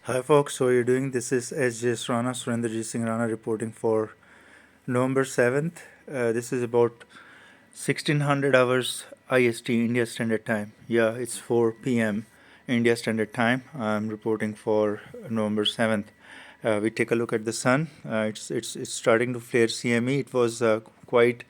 Hi folks, how are you doing? This is sjsrana, Surinderjit reporting for November 7th. This is about 1600 hours IST, India Standard Time. Yeah, it's 4 p.m. India Standard Time. I'm reporting for November 7th. We take a look at the sun. It's starting to flare CME. It was quite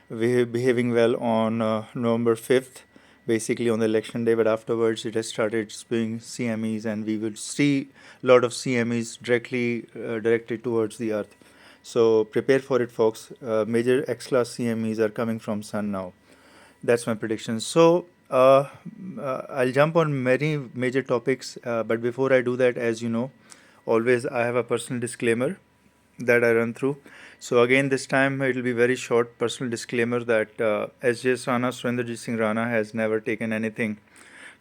behaving well on November 5th, basically on the election day, but afterwards it has started spewing CMEs, and we will see a lot of CMEs directed towards the earth. So prepare for it, folks. Major X-class CMEs are coming from sun now. That's my prediction. So I'll jump on many major topics, but before I do that, as you know, always I have a personal disclaimer that I run through. So again, this time it will be very short personal disclaimer that sjsrana, Surendrajit Singh Rana, has never taken anything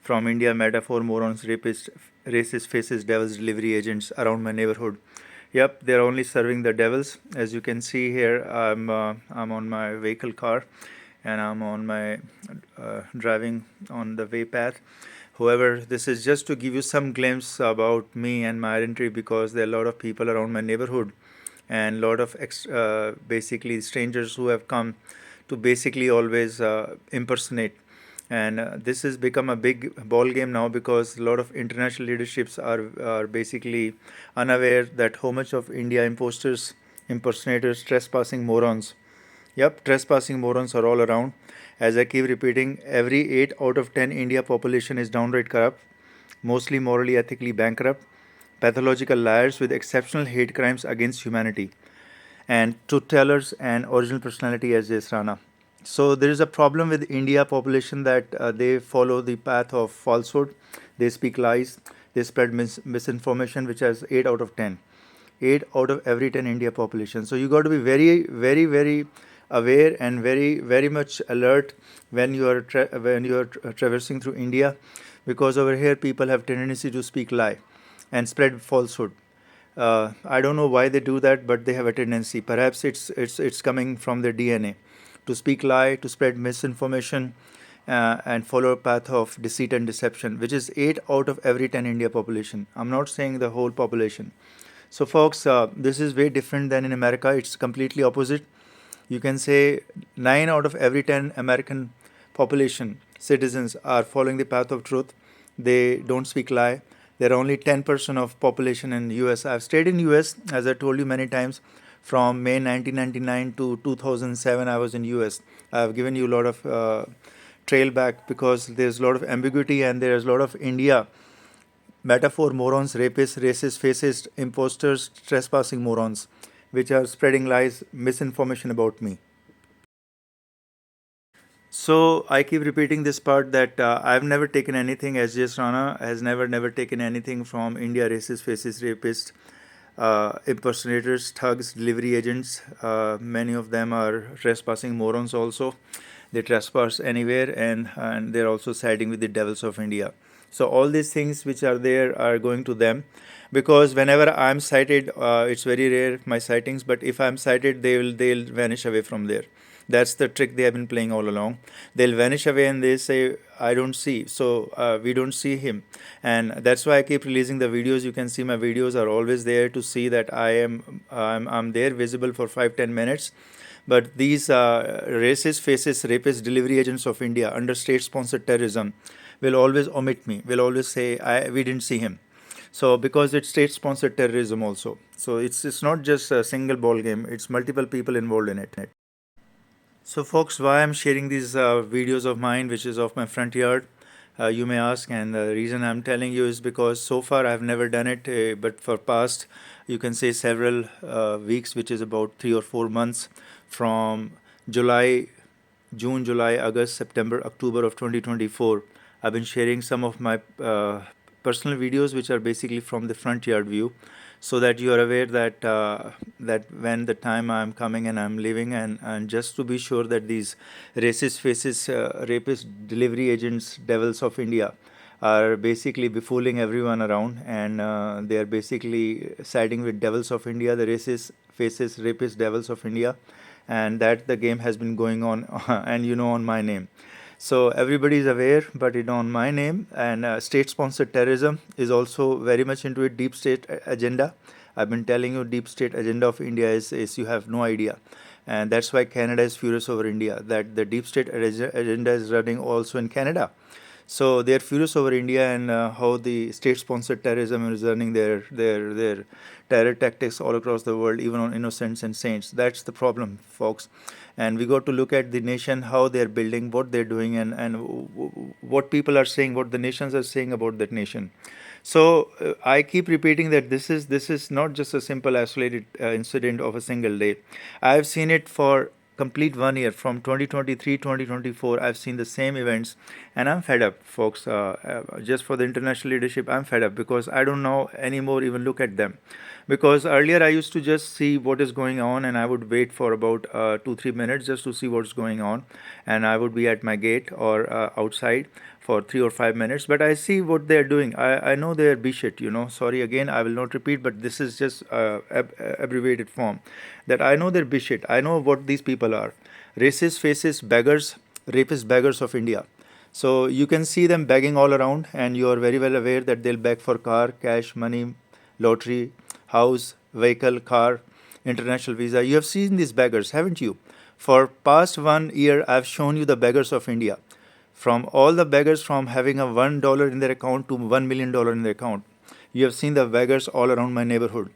from India, metaphor, morons, rapists, racist faces, devils, delivery agents around my neighborhood. Yep, they're only serving the devils. As you can see here, I'm on my vehicle car, and I'm on my driving on the way path. However, this is just to give you some glimpse about me and my identity, because there are a lot of people around my neighborhood and a lot of basically strangers who have come to basically always impersonate. And this has become a big ball game now, because a lot of international leaderships are basically unaware that how much of India imposters, impersonators, trespassing morons. Yep, trespassing morons are all around. As I keep repeating, every 8 out of 10 India population is downright corrupt, mostly morally, ethically bankrupt, pathological liars with exceptional hate crimes against humanity, and truth tellers and original personality as sjsrana. So there is a problem with India population that they follow the path of falsehood, they speak lies, they spread misinformation, which has 8 out of 10. 8 out of every 10 India population. So you got to be very, very, very aware and very, very much alert when you are traversing through India, because over here people have tendency to speak lie and spread falsehood. I don't know why they do that, but they have a tendency. Perhaps it's coming from their DNA to speak lie, to spread misinformation, and follow a path of deceit and deception, which is 8 out of every 10 India population. I'm not saying the whole population. So, folks, this is way different than in America. It's completely opposite. You can say 9 out of every 10 American population citizens are following the path of truth. They don't speak lie. There are only 10% of population in US. I've stayed in US, as I told you many times, from May 1999 to 2007. I was in US. I've given you a lot of trail back, because there's a lot of ambiguity and there's a lot of India metaphor, morons, rapists, racist, fascist, imposters, trespassing morons, which are spreading lies, misinformation about me. So I keep repeating this part that I've never taken anything. SJS Rana has never taken anything from India, racist, fascist, rapists, impersonators, thugs, delivery agents. Many of them are trespassing morons also. They trespass anywhere, and they're also siding with the devils of India. So all these things which are there are going to them, because whenever I'm cited, it's very rare my sightings, but if I'm cited, they'll vanish away from there. That's the trick they have been playing all along. They'll vanish away and they say, I don't see. So we don't see him. And that's why I keep releasing the videos. You can see my videos are always there to see that I'm there, visible for 5-10 minutes. But these racist, faces, rapist, delivery agents of India under state-sponsored terrorism will always omit me, will always say, we didn't see him. So because it's state-sponsored terrorism also. So it's not just a single ball game. It's multiple people involved in it. So, folks, why I'm sharing these videos of mine, which is of my front yard, you may ask, and the reason I'm telling you is because so far I've never done it, but for past, you can say several weeks, which is about 3 or 4 months, from July, June, July, August, September, October of 2024, I've been sharing some of my personal videos, which are basically from the front yard view, so that you are aware that when the time I'm coming and I'm leaving, and just to be sure that these racist faces, rapist, delivery agents, devils of India are basically befooling everyone around, and they are basically siding with devils of India, the racist faces, rapist, devils of India, and that the game has been going on, and on my name. So everybody is aware, but it on my name. And state-sponsored terrorism is also very much into it. Deep state agenda. I've been telling you, deep state agenda of India is you have no idea, and that's why Canada is furious over India. That the deep state agenda is running also in Canada. So they're furious over India and how the state-sponsored terrorism is running their terror tactics all across the world, even on innocents and saints. That's the problem, folks. And we got to look at the nation, how they're building, what they're doing, and what people are saying, what the nations are saying about that nation. So I keep repeating that this is not just a simple isolated incident of a single day. I've seen it for complete 1 year from 2023 2024. I've seen the same events, and I'm fed up, folks. Just for the international leadership, I'm fed up because I don't know anymore even look at them. Because earlier I used to just see what is going on, and I would wait for about 2-3 minutes just to see what's going on, and I would be at my gate or outside for 3 or 5 minutes. But I see what they're doing. I know they're bullshit, Sorry again, I will not repeat, but this is just abbreviated form. That I know they're bullshit. I know what these people are. Racist, faces, beggars, rapist beggars of India. So you can see them begging all around, and you are very well aware that they'll beg for car, cash, money, lottery, house, vehicle, car, international visa. You have seen these beggars, haven't you? For past 1 year, I've shown you the beggars of India. From all the beggars, from having a $1 in their account to $1 million in their account, you have seen the beggars all around my neighborhood.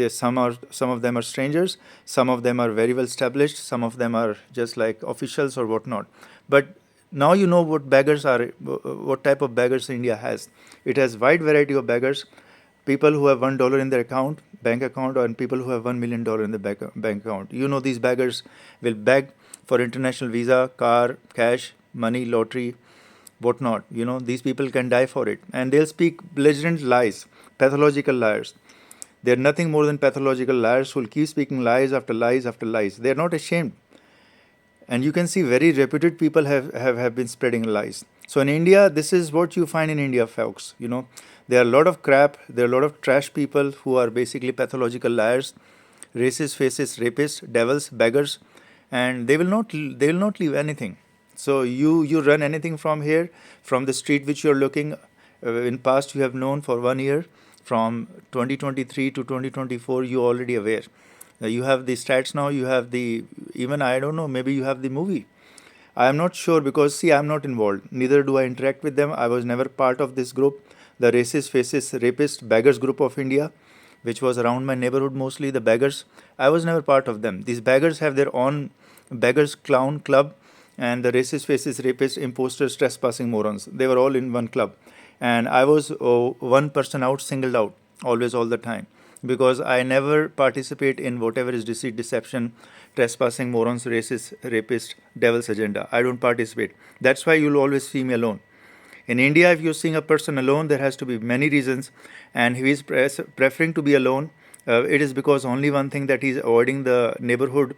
Some of them are strangers, some of them are very well established, some of them are just like officials or whatnot. But now you know what beggars are, what type of beggars India has. It has wide variety of beggars. People who have $1 in their account, bank account, and people who have $1 million in the bank account. You know these beggars will beg for international visa, car, cash, money, lottery, whatnot. These people can die for it, and they'll speak belligerent lies, pathological liars. They're nothing more than pathological liars who will keep speaking lies after lies after lies. They're not ashamed. And you can see very reputed people have been spreading lies. So in India, this is what you find in India, folks. There are a lot of crap, there are a lot of trash people who are basically pathological liars, racist, faces, rapists, devils, beggars, and they will not leave anything. So you run anything from here, from the street which you're looking. In past you have known for 1 year, from 2023 to 2024, you already aware. You have the stats now. You have even I don't know. Maybe you have the movie. I am not sure because see, I am not involved. Neither do I interact with them. I was never part of this group, the racist, faces, rapist, beggars group of India, which was around my neighborhood mostly. The beggars. I was never part of them. These beggars have their own beggars clown club, and the racist, faces, rapists, imposters, trespassing morons. They were all in one club, and I was one person out, singled out, always, all the time, because I never participate in whatever is deceit, deception, trespassing, morons, racist, rapist, devil's agenda. I don't participate. That's why you'll always see me alone. In India, if you're seeing a person alone, there has to be many reasons, and he is preferring to be alone. It is because only one thing, that he's avoiding the neighborhood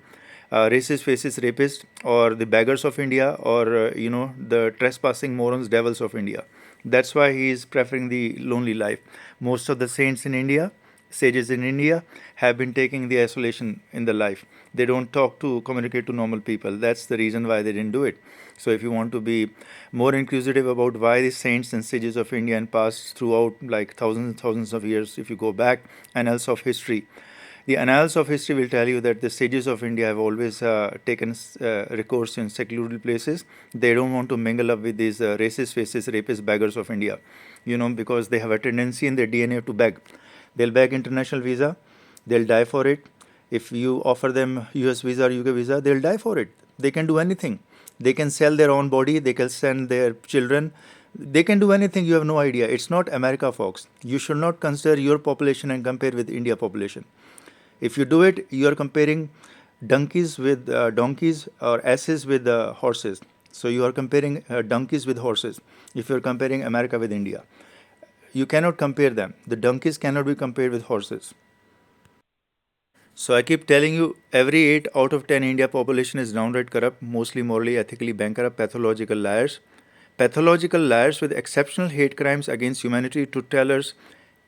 racist, faces, rapist, or the beggars of India, or the trespassing morons, devils of India. That's why he is preferring the lonely life. Most of the saints in India, sages in India, have been taking the isolation in the life. They don't communicate to normal people. That's the reason why they didn't do it. So if you want to be more inquisitive about why the saints and sages of India and past throughout like thousands and thousands of years, if you go back annals of history, the annals of history will tell you that the sages of India have always taken recourse in secluded places. They don't want to mingle up with these racist, faces, rapist, beggars of India, because they have a tendency in their DNA to beg. They'll beg international visa. They'll die for it. If you offer them US visa or UK visa, they'll die for it. They can do anything. They can sell their own body. They can send their children. They can do anything. You have no idea. It's not America, folks. You should not consider your population and compare with India population. If you do it, you are comparing donkeys with donkeys, or asses with horses. So you are comparing donkeys with horses. If you are comparing America with India, you cannot compare them. The donkeys cannot be compared with horses. So I keep telling you, every 8 out of 10 India population is downright corrupt, mostly morally, ethically bankrupt, pathological liars. Pathological liars with exceptional hate crimes against humanity, truth tellers,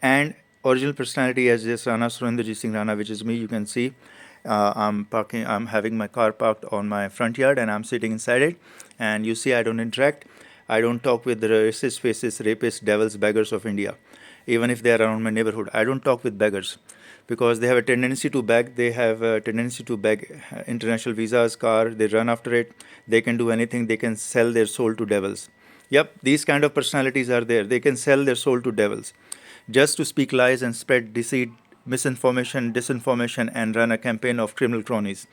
and original personality as sjsrana, Surinderjit Rana, which is me, you can see. I'm having my car parked on my front yard and I'm sitting inside it. And you see, I don't interact. I don't talk with the racist, faces, rapists, devils, beggars of India. Even if they are around my neighborhood, I don't talk with beggars because they have a tendency to beg. They have a tendency to beg international visas, car. They run after it. They can do anything. They can sell their soul to devils. Yep, these kind of personalities are there. They can sell their soul to devils just to speak lies and spread deceit, misinformation, disinformation, and run a campaign of criminal cronies.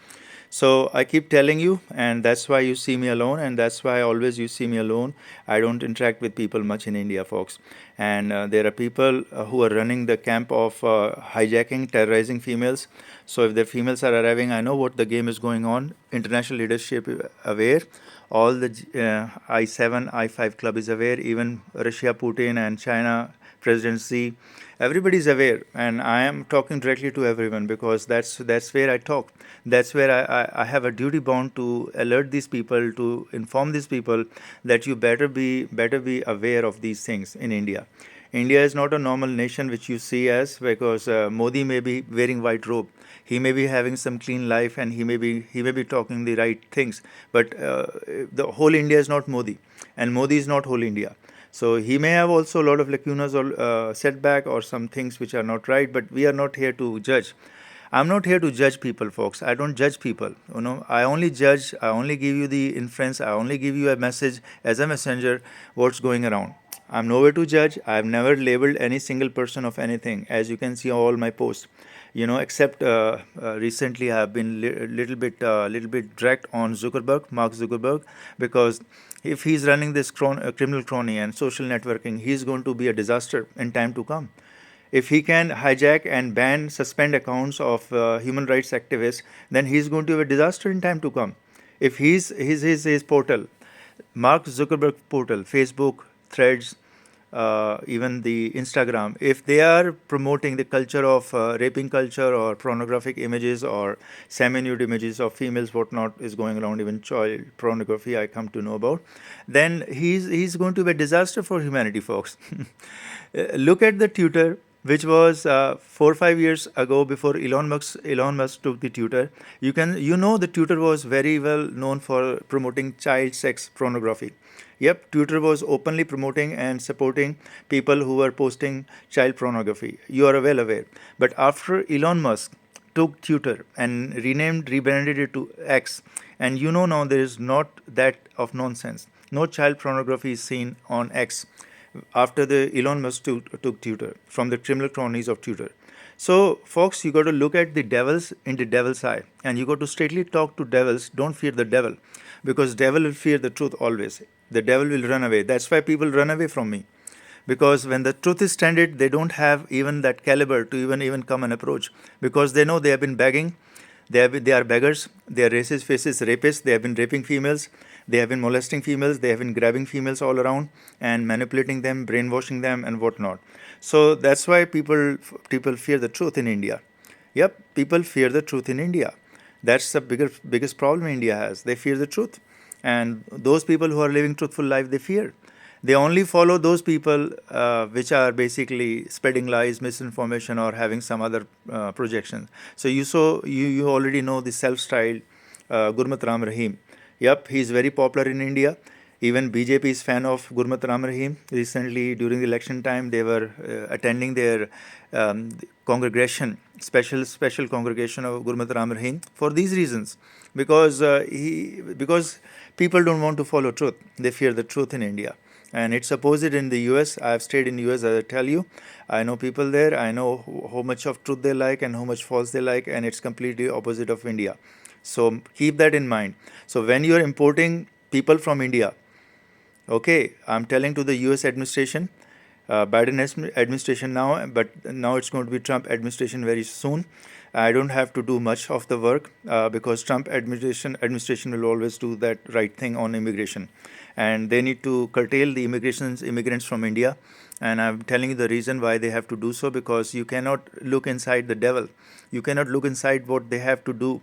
So I keep telling you, and that's why you see me alone, and that's why always you see me alone. I don't interact with people much in India, folks. And there are people who are running the camp of hijacking, terrorizing females. So if the females are arriving, I know what the game is going on. International leadership aware. All the I7, I5 club is aware. Even Russia, Putin, and China, President Xi, everybody's aware, and I am talking directly to everyone because that's where I talk. That's where I have a duty bound to alert these people, to inform these people that you better be aware of these things in India. India is not a normal nation which you see as, because Modi may be wearing white robe, he may be having some clean life, and he may be talking the right things, but the whole India is not Modi, and Modi is not whole India. So he may have also a lot of lacunas or setback or some things which are not right, but we are not here to judge. I'm not here to judge people, folks. I don't judge people. I only judge. I only give you the inference. I only give you a message as a messenger. What's going around? I'm nowhere to judge. I've never labeled any single person of anything, as you can see all my posts. Except recently I've been little bit direct on Zuckerberg, Mark Zuckerberg, because if he's running this criminal crony and social networking, he's going to be a disaster in time to come. If he can hijack and ban, suspend accounts of human rights activists, then he's going to have a disaster in time to come. If his portal, Mark Zuckerberg portal, Facebook, Threads, even the Instagram, if they are promoting the culture of raping culture or pornographic images or semi-nude images of females, whatnot is going around, even child pornography I come to know about, then he's going to be a disaster for humanity, folks. Look at the Twitter, which was 4 or 5 years ago, before Elon Musk took the Twitter. The Twitter was very well known for promoting child sex pornography. Yep, Twitter was openly promoting and supporting people who were posting child pornography. You are well aware. But after Elon Musk took Twitter and rebranded it to X, and now there is not that of nonsense. No child pornography is seen on X after the Elon Musk took Twitter from the criminal cronies of Twitter. So, folks, you got to look at the devils in the devil's eye, and you got to straightly talk to devils. Don't fear the devil, because devil will fear the truth always. The devil will run away. That's why people run away from me, because when the truth is standard, they don't have even that caliber to even come and approach, because they know they have been begging. They are beggars. They are racist faces, rapists. They have been raping females. They have been molesting females. They have been grabbing females all around and manipulating them, brainwashing them, and whatnot. So that's why people fear the truth in India. Yep, people fear the truth in India. That's the biggest problem India has. They fear the truth, and those people who are living truthful life, they fear. They only follow those people which are basically spreading lies, misinformation, or having some other projections. So you already know the self-styled Gurmat Ram Rahim. Yep, he is very popular in India. Even BJP is fan of Gurmat Ram Rahim. Recently, during the election time, they were attending their congregation, special congregation of Gurmat Ram Rahim, for these reasons, because people don't want to follow truth. They fear the truth in India. And it's opposite in the US. I've stayed in US, as I tell you. I know people there. I know how much of truth they like and how much false they like, and it's completely opposite of India. So keep that in mind. So when you're importing people from India, okay, I'm telling to the US administration, Biden administration now, but now it's going to be Trump administration very soon. I don't have to do much of the work because Trump administration will always do that right thing on immigration, and they need to curtail the immigrants from India. And I'm telling you the reason why they have to do so, because you cannot look inside the devil. You cannot look inside what they have to do.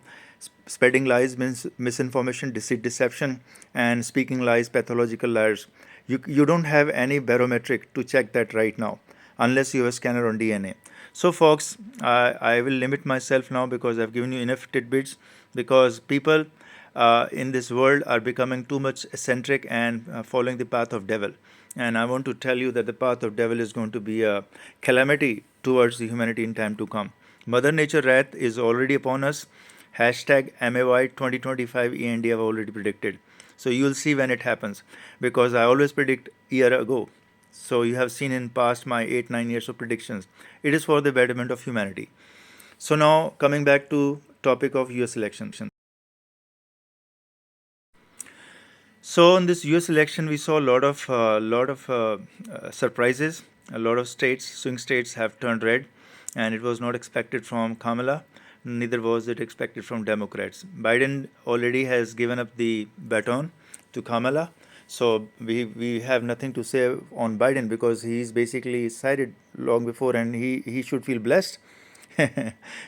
Spreading lies, misinformation, deceit, deception, and speaking lies, pathological liars. You don't have any barometric to check that right now, unless you have a scanner on DNA. So, folks, I will limit myself now because I've given you enough tidbits. Because people in this world are becoming too much eccentric and following the path of devil. And I want to tell you that the path of devil is going to be a calamity towards the humanity in time to come. Mother Nature wrath is already upon us. Hashtag MAY 2025 END have already predicted. So you'll see when it happens, because I always predict year ago. So you have seen in past my 8-9 years of predictions. It is for the betterment of humanity. So now coming back to topic of US election. So in this US election, we saw a lot of surprises. A lot of states, swing states, have turned red, and it was not expected from Kamala. Neither was it expected from Democrats. Biden already has given up the baton to Kamala. So we have nothing to say on Biden because he's basically decided long before, and he should feel blessed.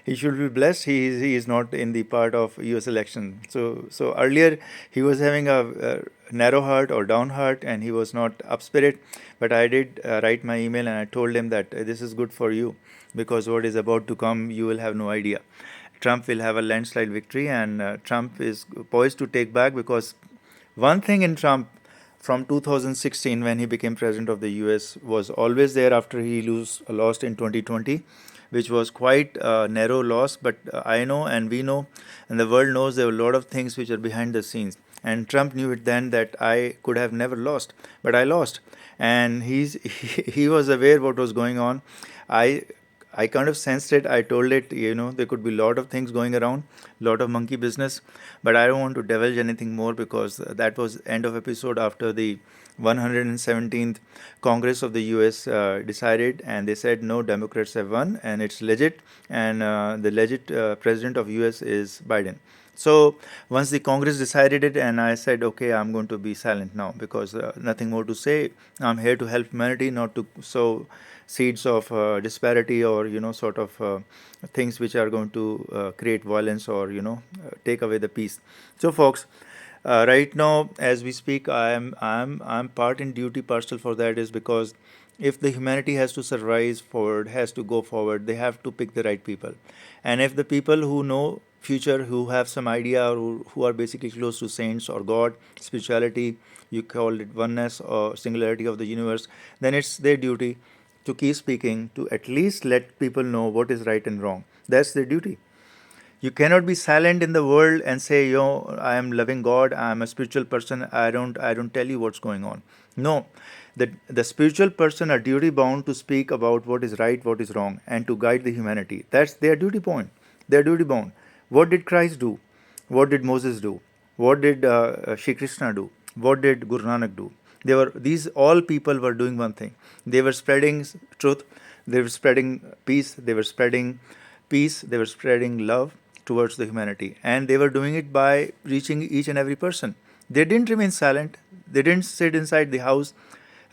He should be blessed. He is not in the part of U.S. election. So earlier he was having a narrow heart or down heart, and he was not up spirit. But I did write my email and I told him that this is good for you, because what is about to come you will have no idea. Trump will have a landslide victory, and Trump is poised to take back, because one thing in Trump from 2016 when he became president of the US was always there after he lost in 2020, which was quite a narrow loss. But I know, and we know, and the world knows, there were a lot of things which are behind the scenes. And Trump knew it then that I could have never lost, but I lost, and he was aware what was going on. I I kind of sensed it. I told it, there could be a lot of things going around, lot of monkey business, but I don't want to divulge anything more, because that was end of episode after the 117th Congress of the US decided, and they said no, Democrats have won, and it's legit, and the legit president of US is Biden. So once the Congress decided it, and I said, okay, I'm going to be silent now, because nothing more to say. I'm here to help humanity, not to sow seeds of disparity, or sort of things which are going to create violence, or take away the peace. So, folks, right now, as we speak, I'm part in duty partial for that, is because if the humanity has to survive forward, has to go forward, they have to pick the right people. And if the people who know future, who have some idea, or who are basically close to saints or God, spirituality, you call it oneness or singularity of the universe, then it's their duty to keep speaking, to at least let people know what is right and wrong. That's their duty. You cannot be silent in the world and say, I am loving God, I am a spiritual person, I don't tell you what's going on. No. The spiritual person are duty bound to speak about what is right, what is wrong, and to guide the humanity. That's their duty point. They're duty bound. What did Christ do? What did Moses do? What did Shri Krishna do? What did Guru Nanak do? These all people were doing one thing. They were spreading truth. They were spreading peace. They were spreading peace. They were spreading love towards the humanity, and they were doing it by reaching each and every person. They didn't remain silent. They didn't sit inside the house.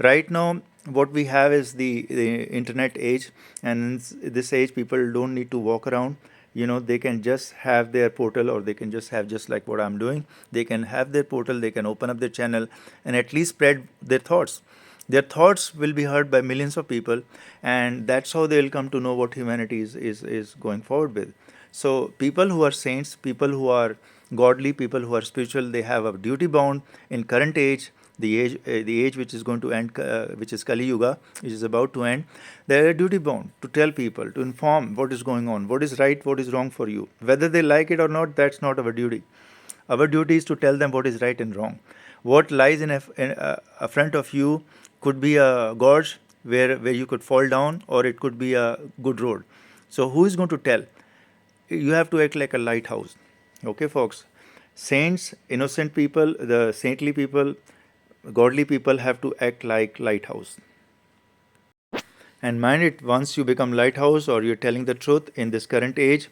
Right now, what we have is the internet age, and in this age, people don't need to walk around. They can just have their portal, or they can just have, just like what I'm doing. They can have their portal, they can open up their channel, and at least spread their thoughts. Their thoughts will be heard by millions of people, and that's how they'll come to know what humanity is going forward with. So people who are saints, people who are godly, people who are spiritual, they have a duty bound in current age, the age which is going to end, which is Kali Yuga, which is about to end. They are duty bound to tell people, to inform what is going on, what is right, what is wrong for you. Whether they like it or not, that's not our duty. Our duty is to tell them what is right and wrong. What lies in front of you could be a gorge where you could fall down, or it could be a good road. So who is going to tell? You have to act like a lighthouse. Okay, folks? Saints, innocent people, the saintly people, godly people have to act like lighthouse. And mind it, once you become lighthouse, or you're telling the truth in this current age,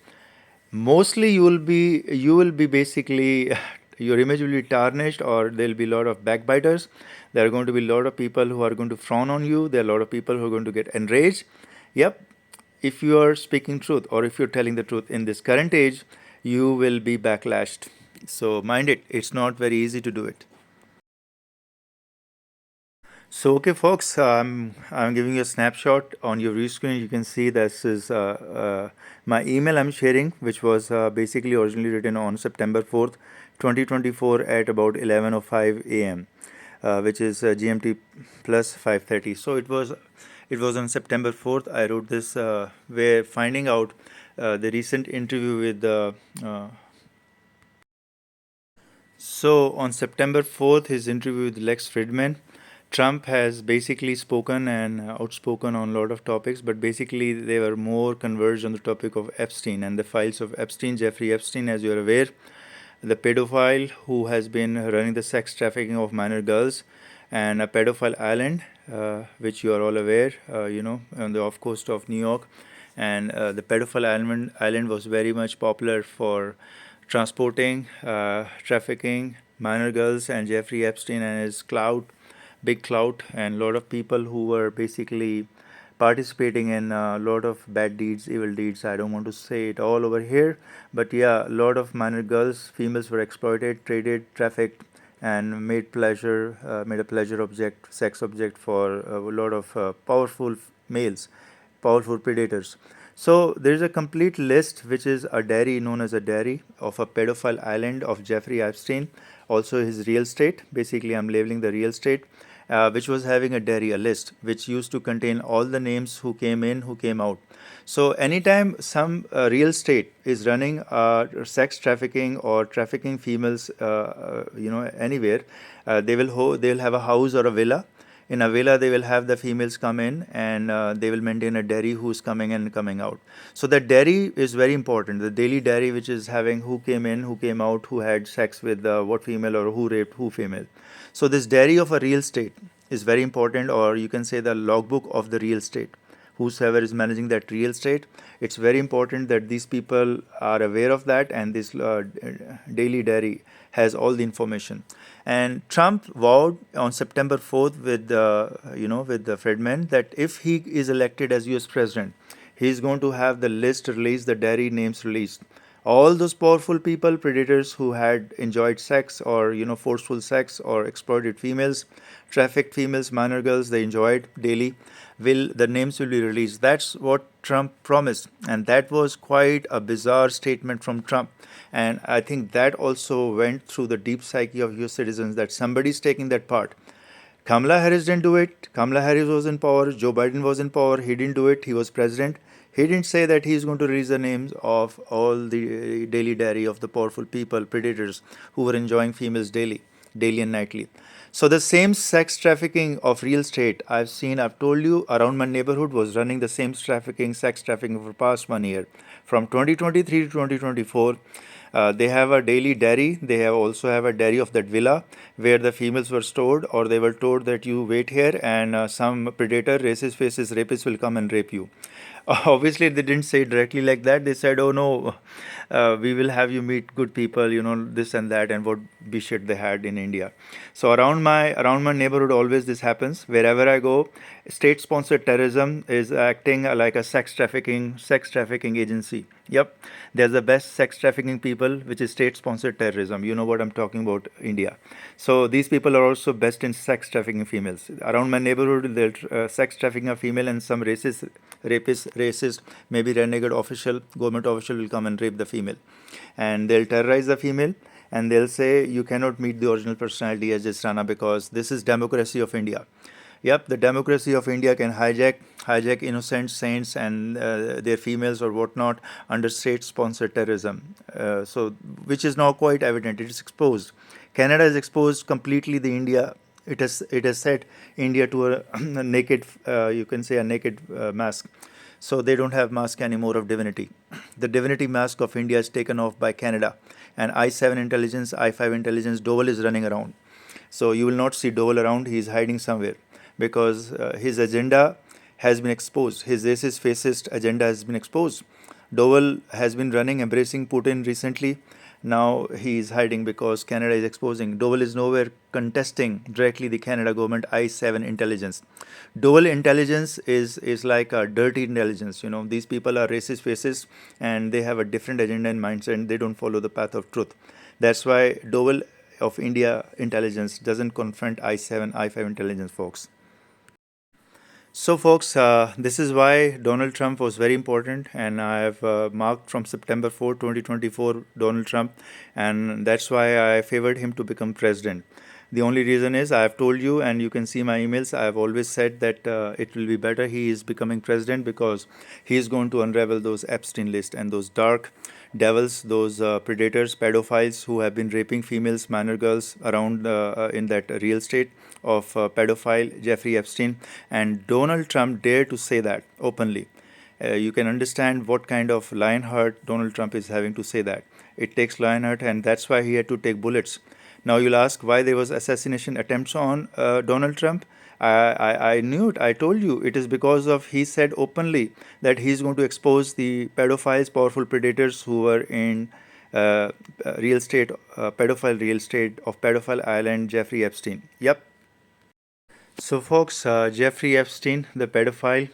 mostly you will be basically your image will be tarnished, or there'll be a lot of backbiters. There are going to be a lot of people who are going to frown on you. There are a lot of people who are going to get enraged. Yep, if you are speaking truth, or if you're telling the truth in this current age, you will be backlashed. So mind it, it's not very easy to do it. So, okay, folks, I'm giving you a snapshot on your view screen. You can see this is my email I'm sharing, which was basically originally written on September 4th, 2024 at about 11:05 a.m., which is GMT plus 5:30. So it was on September 4th. I wrote this where finding out the recent interview with So on September 4th, his interview with Lex Fridman, Trump has basically spoken and outspoken on a lot of topics, but basically they were more converged on the topic of Epstein and the files of Epstein, Jeffrey Epstein, as you're aware, the pedophile who has been running the sex trafficking of minor girls, and a pedophile island, which you are all aware, on the off coast of New York. And the pedophile island was very much popular for transporting, trafficking minor girls, and Jeffrey Epstein and his clout, big clout, and a lot of people who were basically participating in a lot of bad deeds, evil deeds. I don't want to say it all over here, but yeah, a lot of minor girls, females were exploited, traded, trafficked, and made a pleasure object, sex object for a lot of powerful males, powerful predators. So there is a complete list, which is a diary known as a diary of a pedophile island of Jeffrey Epstein, also his real estate. Basically, I'm labeling the real estate, which was having a diary, a list, which used to contain all the names who came in, who came out. So anytime some real estate is running sex trafficking or trafficking females, anywhere, they'll have a house or a villa. In a villa, they will have the females come in, and they will maintain a diary who's coming in and coming out. So that diary is very important. The daily diary, which is having who came in, who came out, who had sex with what female, or who raped who female. So this diary of a real estate is very important, or you can say the logbook of the real estate. Whosoever is managing that real estate, it's very important that these people are aware of that, and this daily diary has all the information. And Trump vowed on September 4th with the Fredman, that if he is elected as U.S. president, he is going to have the list released, the diary names released. All those powerful people, predators who had enjoyed sex, or forceful sex, or exploited females, trafficked females, minor girls, they enjoyed daily, will the names will be released. That's what Trump promised, and that was quite a bizarre statement from Trump. And I think that also went through the deep psyche of US citizens, that somebody's taking that part. Kamala Harris didn't do it. Kamala Harris was in power. Joe Biden was in power. He didn't do it. He was president. He didn't say that he's going to release the names of all the daily diary of the powerful people, predators, who were enjoying females daily and nightly. So the same sex trafficking of real estate I've told you, around my neighborhood was running the same sex trafficking for past 1 year. From 2023 to 2024, they have a daily diary. They have also have a diary of that villa where the females were stored, or they were told that you wait here, and some predator, racist faces, rapist will come and rape you. Obviously, they didn't say it directly like that. They said, "Oh no, we will have you meet good people, this and that," and what be shit they had in India. So around my neighborhood, always this happens. Wherever I go, state-sponsored terrorism is acting like a sex trafficking agency. Yep, they're the best sex trafficking people, which is state-sponsored terrorism. You know what I'm talking about, India. So these people are also best in sex trafficking females. Around my neighborhood, they'll sex trafficking a female, and some racist, maybe renegade official, government official will come and rape the female, and they'll terrorize the female, and they'll say you cannot meet the original personality as sjsrana, because this is democracy of India. Yep, the democracy of India can hijack innocent saints and their females or whatnot under state-sponsored terrorism. So, which is now quite evident. It is exposed. Canada has exposed completely the India. It has set India to a naked, you can say a naked mask. So they don't have mask anymore of divinity. The divinity mask of India is taken off by Canada, and I7 intelligence, I5 intelligence, Dole is running around. So you will not see Dole around. He is hiding somewhere, because his agenda has been exposed. His racist, fascist agenda has been exposed. Dole has been running, embracing Putin recently. Now he is hiding because Canada is exposing. Dole is nowhere contesting directly the Canada government I7 intelligence. Dole intelligence is like a dirty intelligence. These people are racist, fascist, and they have a different agenda in mindset, and they don't follow the path of truth. That's why Dole of India intelligence doesn't confront I7, I5 intelligence, folks. So, folks, this is why Donald Trump was very important, and I have marked from September 4th, 2024, Donald Trump, and that's why I favored him to become president. The only reason is I have told you, and you can see my emails. I have always said that it will be better he is becoming president because he is going to unravel those Epstein list and those dark devils, those predators, pedophiles who have been raping females, minor girls around in that real estate of pedophile Jeffrey Epstein. And Donald Trump dared to say that openly. You can understand what kind of lion heart Donald Trump is having to say that. It takes lion heart, and that's why he had to take bullets. Now you'll ask why there was assassination attempts on Donald Trump. I knew it. I told you it is because of he said openly that he's going to expose the pedophiles, powerful predators who were in real estate, pedophile real estate of pedophile island Jeffrey Epstein. Yep. So, folks, Jeffrey Epstein, the pedophile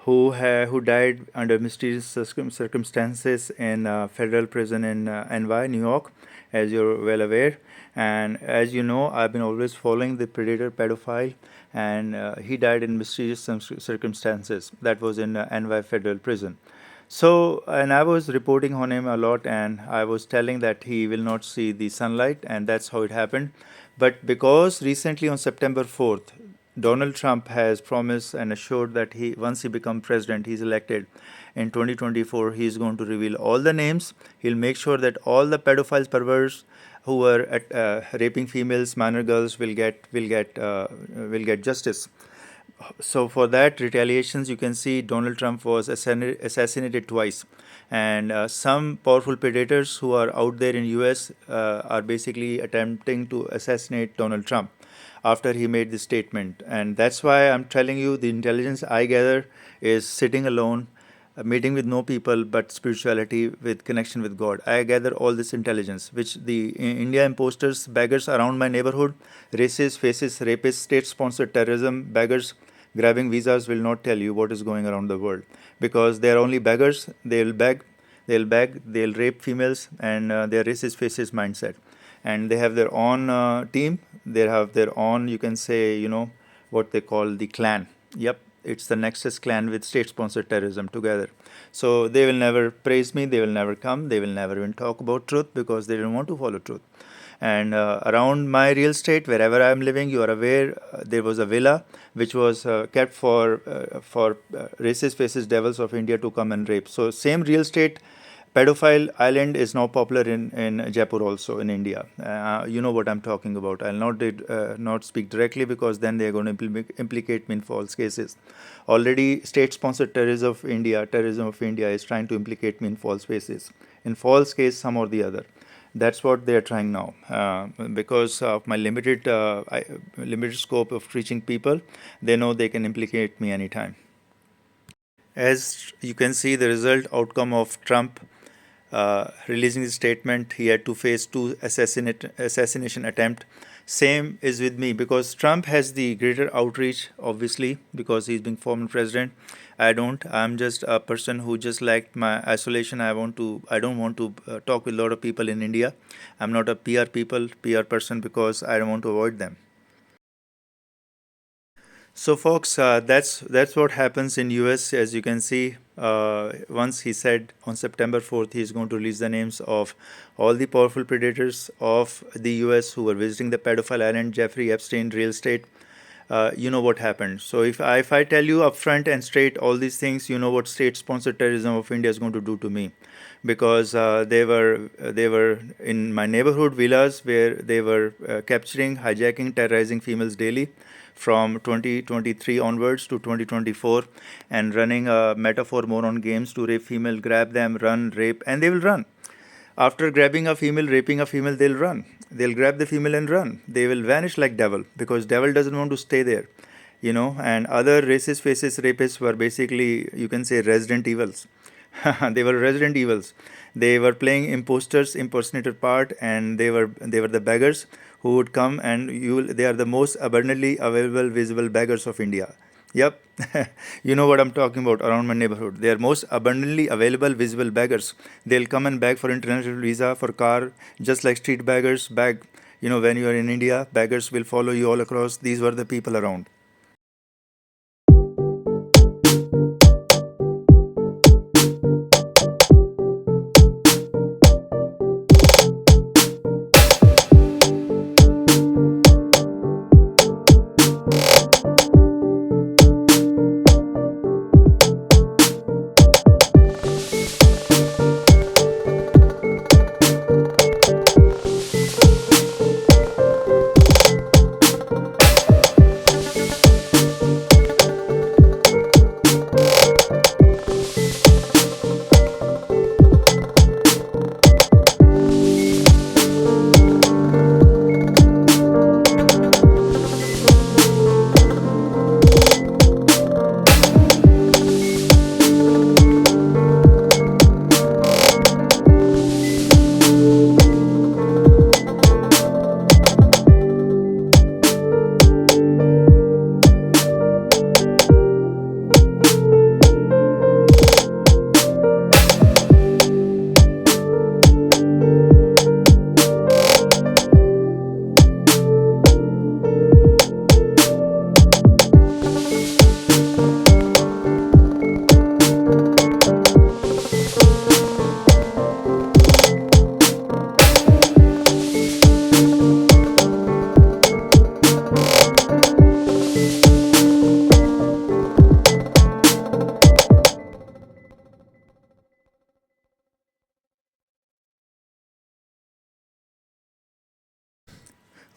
who died under mysterious circumstances in federal prison in NY, New York, as you're well aware. And as you know, I've been always following the predator pedophile, and he died in mysterious circumstances. That was in NY federal prison. So, and I was reporting on him a lot, and I was telling that he will not see the sunlight, and that's how it happened. But because recently on September 4th, Donald Trump has promised and assured that once he becomes president, he's elected in 2024, he's going to reveal all the names. He'll make sure that all the pedophiles, perverts who were raping females, minor girls will get justice. So for that retaliations, you can see Donald Trump was assassinated twice, and some powerful predators who are out there in US are basically attempting to assassinate Donald Trump after he made this statement. And that's why I'm telling you, the intelligence I gather is sitting alone, meeting with no people but spirituality with connection with God. I gather all this intelligence, which the India imposters, beggars around my neighborhood, racists, fascists, rapists, state-sponsored terrorism, beggars grabbing visas will not tell you what is going around the world, because they are only beggars. They'll rape females, and they're racist, fascist mindset. And they have their own team. They have their own, you can say, what they call the clan. Yep, it's the Nexus clan with state-sponsored terrorism together. So they will never praise me. They will never come. They will never even talk about truth because they don't want to follow truth. And around my real estate, wherever I'm living, you are aware, there was a villa which was kept for racist, fascist devils of India to come and rape. So same real estate pedophile island is now popular in Jaipur also in India. You know what I'm talking about. I'll not speak directly because then they're going to implicate me in false cases. Already, state-sponsored terrorism of India is trying to implicate me in false cases. In false case, some or the other. That's what they are trying now. Because of my limited scope of reaching people, they know they can implicate me anytime. As you can see, the result outcome of Trump releasing his statement, he had to face two assassination attempt. Same is with me because Trump has the greater outreach, obviously, because he's being former president. I don't. I'm just a person who just liked my isolation. I don't want to talk with a lot of people in India. I'm not a PR person because I don't want to avoid them. So, folks, that's what happens in US. As you can see, once he said on September 4th, he's going to release the names of all the powerful predators of the US who were visiting the pedophile island, Jeffrey Epstein real estate. You know what happened. So if I tell you upfront and straight all these things, you know what state-sponsored terrorism of India is going to do to me, because they were in my neighborhood villas where they were capturing, hijacking, terrorizing females daily from 2023 onwards to 2024, and running metaphor moron games to rape female, grab them, run, rape, and they will run. After grabbing a female, raping a female, they'll run. They'll grab the female and run. They will vanish like devil because devil doesn't want to stay there, And other racist, faces, rapists were basically, you can say, resident evils. They were resident evils. They were playing imposters, impersonator part, and they were the beggars who would come, and they are the most abundantly available visible beggars of India. Yep, you know what I'm talking about around my neighborhood. They are most abundantly available visible beggars. They'll come and beg for international visa, for car, just like street beggars beg. When you are in India, beggars will follow you all across. These were the people around.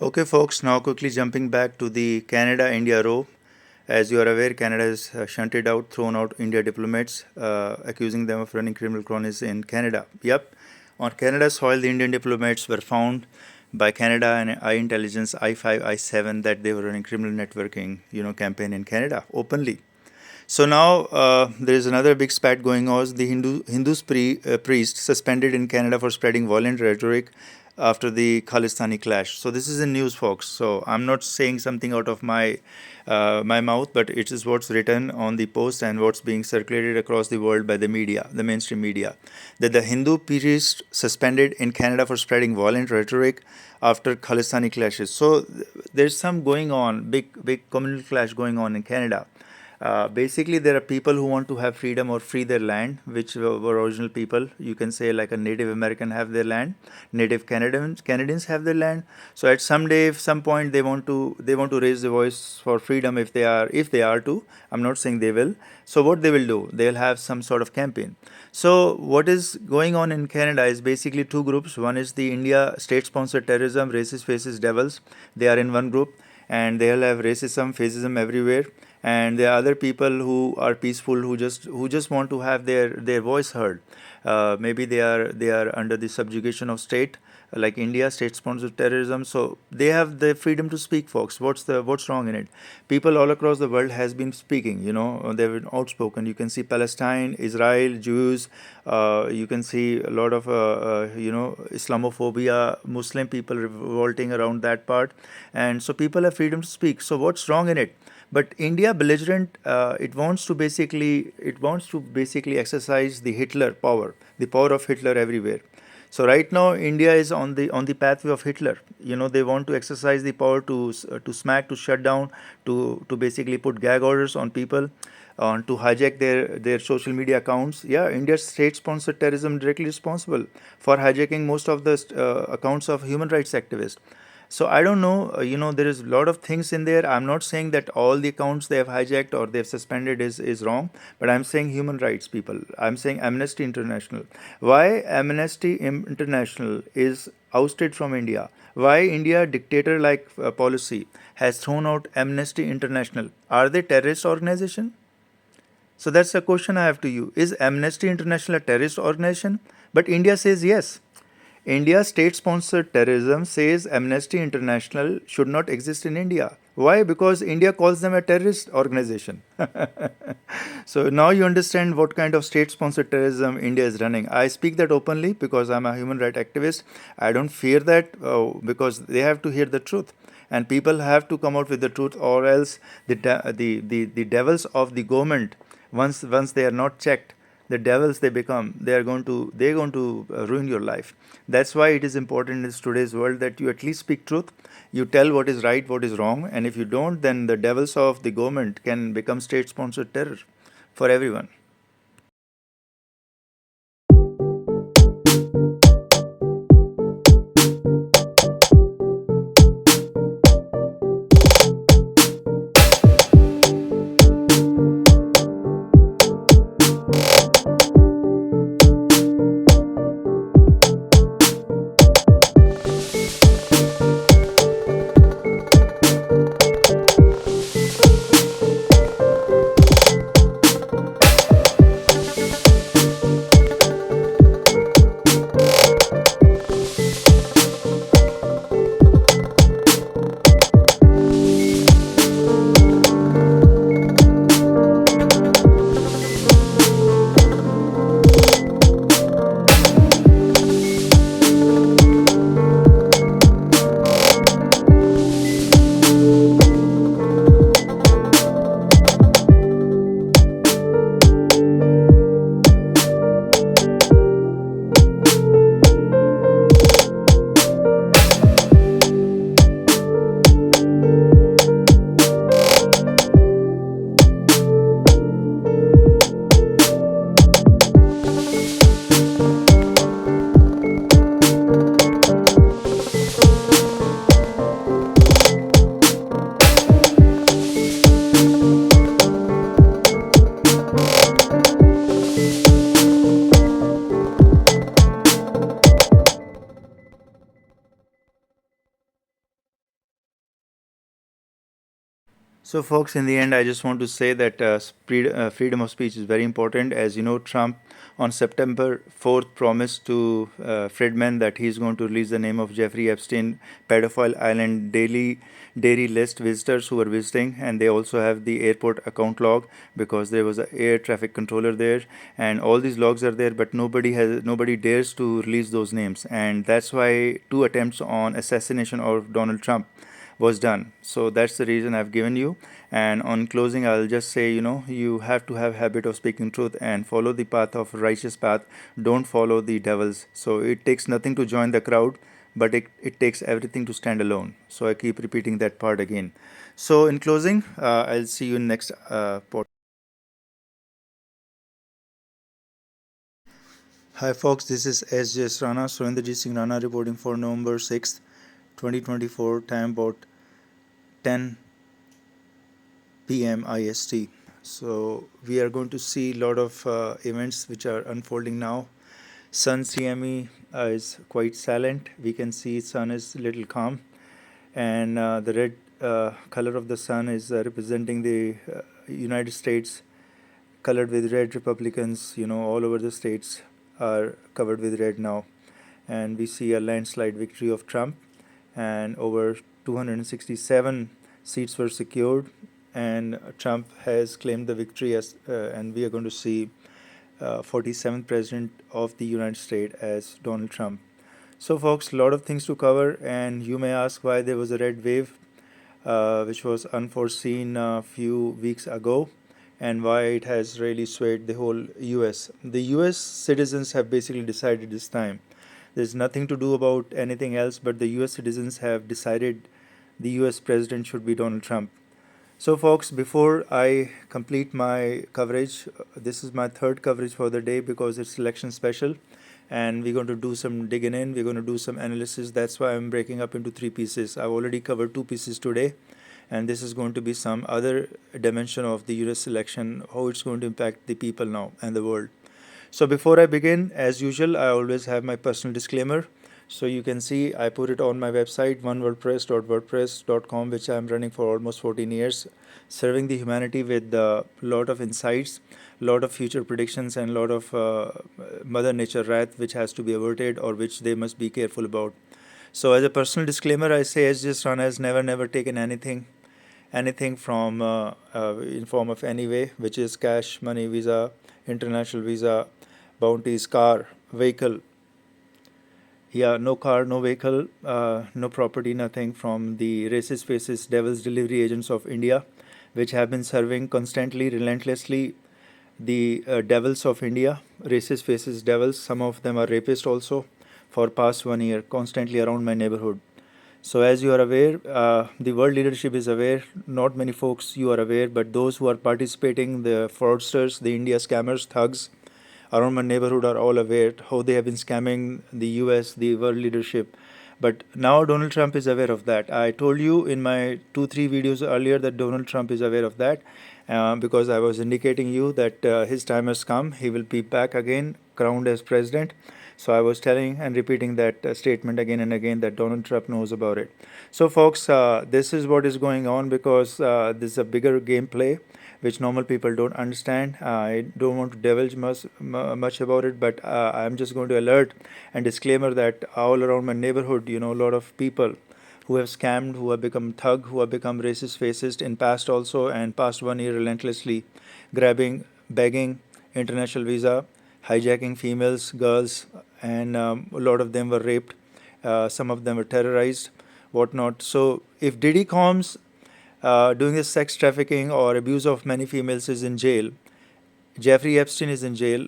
Okay, folks, now quickly jumping back to the Canada India row. As you are aware, Canada has shunted out, thrown out India diplomats, accusing them of running criminal colonies in Canada. Yep, on Canada's soil, the Indian diplomats were found by Canada and I intelligence I5, I7 that they were running criminal networking, campaign in Canada openly. So now there is another big spat going on. The Hindus priest suspended in Canada for spreading violent rhetoric after the Khalistani clash. So this is in news, folks. So I'm not saying something out of my mouth, but it is what's written on the post and what's being circulated across the world by the media, the mainstream media, that the Hindu priest suspended in Canada for spreading violent rhetoric after Khalistani clashes. So there's some going on, big communal clash going on in Canada. Basically, there are people who want to have freedom or free their land, which were original people. You can say like a Native American have their land, Native Canadians have their land. So at some point, they want to raise the voice for freedom if they are to. I'm not saying they will. So what they will do, they'll have some sort of campaign. So what is going on in Canada is basically two groups. One is the India state-sponsored terrorism, racist faces devils. They are in one group, and they'll have racism, fascism everywhere. And there are other people who are peaceful, who just want to have their voice heard. Maybe they are under the subjugation of state, like India, state-sponsored terrorism. So they have the freedom to speak, folks. What's wrong in it? People all across the world has been speaking. They've been outspoken. You can see Palestine, Israel, Jews. You can see a lot of Islamophobia, Muslim people revolting around that part, and so people have freedom to speak. So what's wrong in it? But India belligerent, it wants to basically exercise the Hitler power, the power of Hitler everywhere. So right now India is on the pathway of Hitler. They want to exercise the power to smack, to shut down, to basically put gag orders on people, on to hijack their social media accounts. Yeah, India's state-sponsored terrorism directly responsible for hijacking most of the accounts of human rights activists. So I don't know. There is a lot of things in there. I'm not saying that all the accounts they have hijacked or they've suspended is wrong, but I'm saying human rights people. I'm saying Amnesty International. Why Amnesty International is ousted from India? Why India dictator like policy has thrown out Amnesty International? Are they terrorist organization? So that's the question I have to you. Is Amnesty International a terrorist organization? But India says yes. India's state-sponsored terrorism says Amnesty International should not exist in India. Why? Because India calls them a terrorist organization. So now you understand what kind of state-sponsored terrorism India is running. I speak that openly because I'm a human rights activist. I don't fear that because they have to hear the truth. And people have to come out with the truth, or else the devils of the government, once they are not checked, the devils they become, they're going to ruin your life. That's why it is important in today's world that you at least speak truth. You tell what is right, what is wrong, and if you don't, then the devils of the government can become state-sponsored terror for everyone. So, folks, in the end, I just want to say that freedom of speech is very important. As you know, Trump on September 4th promised to Friedman that he's going to release the name of Jeffrey Epstein pedophile island daily dairy list visitors who were visiting, and they also have the airport account log because there was an air traffic controller there, and all these logs are there, but nobody dares to release those names, and that's why two attempts on assassination of Donald Trump was done. So that's the reason I've given you. And on closing, I'll just say, you have to have habit of speaking truth and follow the path of righteous path. Don't follow the devils. So it takes nothing to join the crowd, but it takes everything to stand alone. So I keep repeating that part again. So in closing, I'll see you in next podcast. Hi folks, this is sjsrana, Surinderjit Rana reporting for November 6th, 2024, time about 10 p.m. IST. So we are going to see a lot of events which are unfolding now. Sun CME is quite silent. We can see sun is a little calm, and the red color of the sun is representing the United States, colored with red. Republicans, all over the states are covered with red now, and we see a landslide victory of Trump, and over 267 seats were secured, and Trump has claimed the victory and we are going to see 47th president of the United States as Donald Trump. So folks, a lot of things to cover, and you may ask why there was a red wave which was unforeseen a few weeks ago, and why it has really swayed the whole US. The US citizens have basically decided this time. There's nothing to do about anything else, but the US citizens have decided the US president should be Donald Trump. So folks, before I complete my coverage, this is my third coverage for the day because it's election special, and we're going to do some digging in, we're going to do some analysis. That's why I'm breaking up into three pieces. I've already covered two pieces today, and this is going to be some other dimension of the US election, how it's going to impact the people now and the world. So before I begin, as usual, I always have my personal disclaimer. So you can see I put it on my website, onewordpress.wordpress.com, which I'm running for almost 14 years, serving the humanity with a lot of insights, lot of future predictions, and a lot of Mother Nature wrath which has to be averted or which they must be careful about. So as a personal disclaimer, I say sjsrana has never taken anything from in form of any way, which is cash, money, visa, international visa, bounties, car, vehicle. Yeah, no car, no vehicle, no property, nothing from the racist faces, devils delivery agents of India, which have been serving constantly, relentlessly the devils of India, racist faces, devils. Some of them are rapists also for past 1 year, constantly around my neighborhood. So as you are aware, the world leadership is aware. Not many folks you are aware, but those who are participating, the fraudsters, the India scammers, thugs around my neighborhood are all aware how they have been scamming the US, the world leadership. But now Donald Trump is aware of that. I told you in my 2-3 videos earlier that Donald Trump is aware of that because I was indicating you that his time has come. He will be back again, crowned as president. So I was telling and repeating that statement again and again that Donald Trump knows about it. So folks, this is what is going on because this is a bigger gameplay which normal people don't understand. I don't want to divulge much about it, but I'm just going to alert and disclaimer that all around my neighborhood, a lot of people who have scammed, who have become thug, who have become racist, fascist in past also, and past 1 year relentlessly grabbing, begging, international visa, hijacking females, girls, and a lot of them were raped. Some of them were terrorized, whatnot. So if Diddy Combs doing this sex trafficking or abuse of many females is in jail, Jeffrey Epstein is in jail,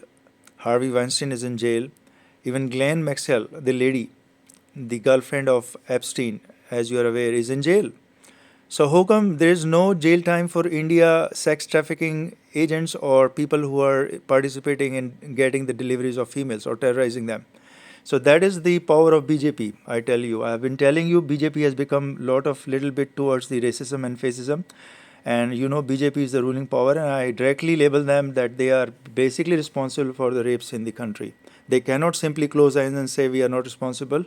Harvey Weinstein is in jail, even Ghislaine Maxwell, the lady, the girlfriend of Epstein, as you are aware, is in jail. So how come there is no jail time for India sex trafficking agents or people who are participating in getting the deliveries of females or terrorizing them? So that is the power of BJP, I tell you. I have been telling you BJP has become little bit towards the racism and fascism. And BJP is the ruling power, and I directly label them that they are basically responsible for the rapes in the country. They cannot simply close eyes and say we are not responsible.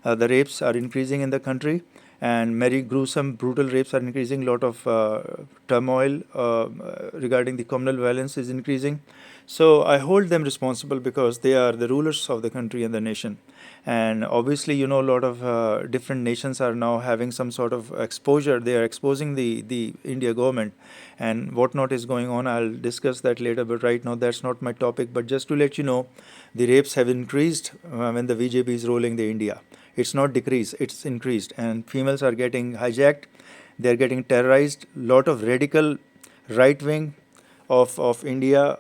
The rapes are increasing in the country, and very gruesome, brutal rapes are increasing. Lot of turmoil regarding the communal violence is increasing. So I hold them responsible because they are the rulers of the country and the nation. And obviously, a lot of different nations are now having some sort of exposure. They are exposing the India government and whatnot is going on. I'll discuss that later, but right now that's not my topic. But just to let you know, the rapes have increased when the BJP is ruling the India. It's not decreased, it's increased. And females are getting hijacked, they're getting terrorized. Lot of radical right wing of India,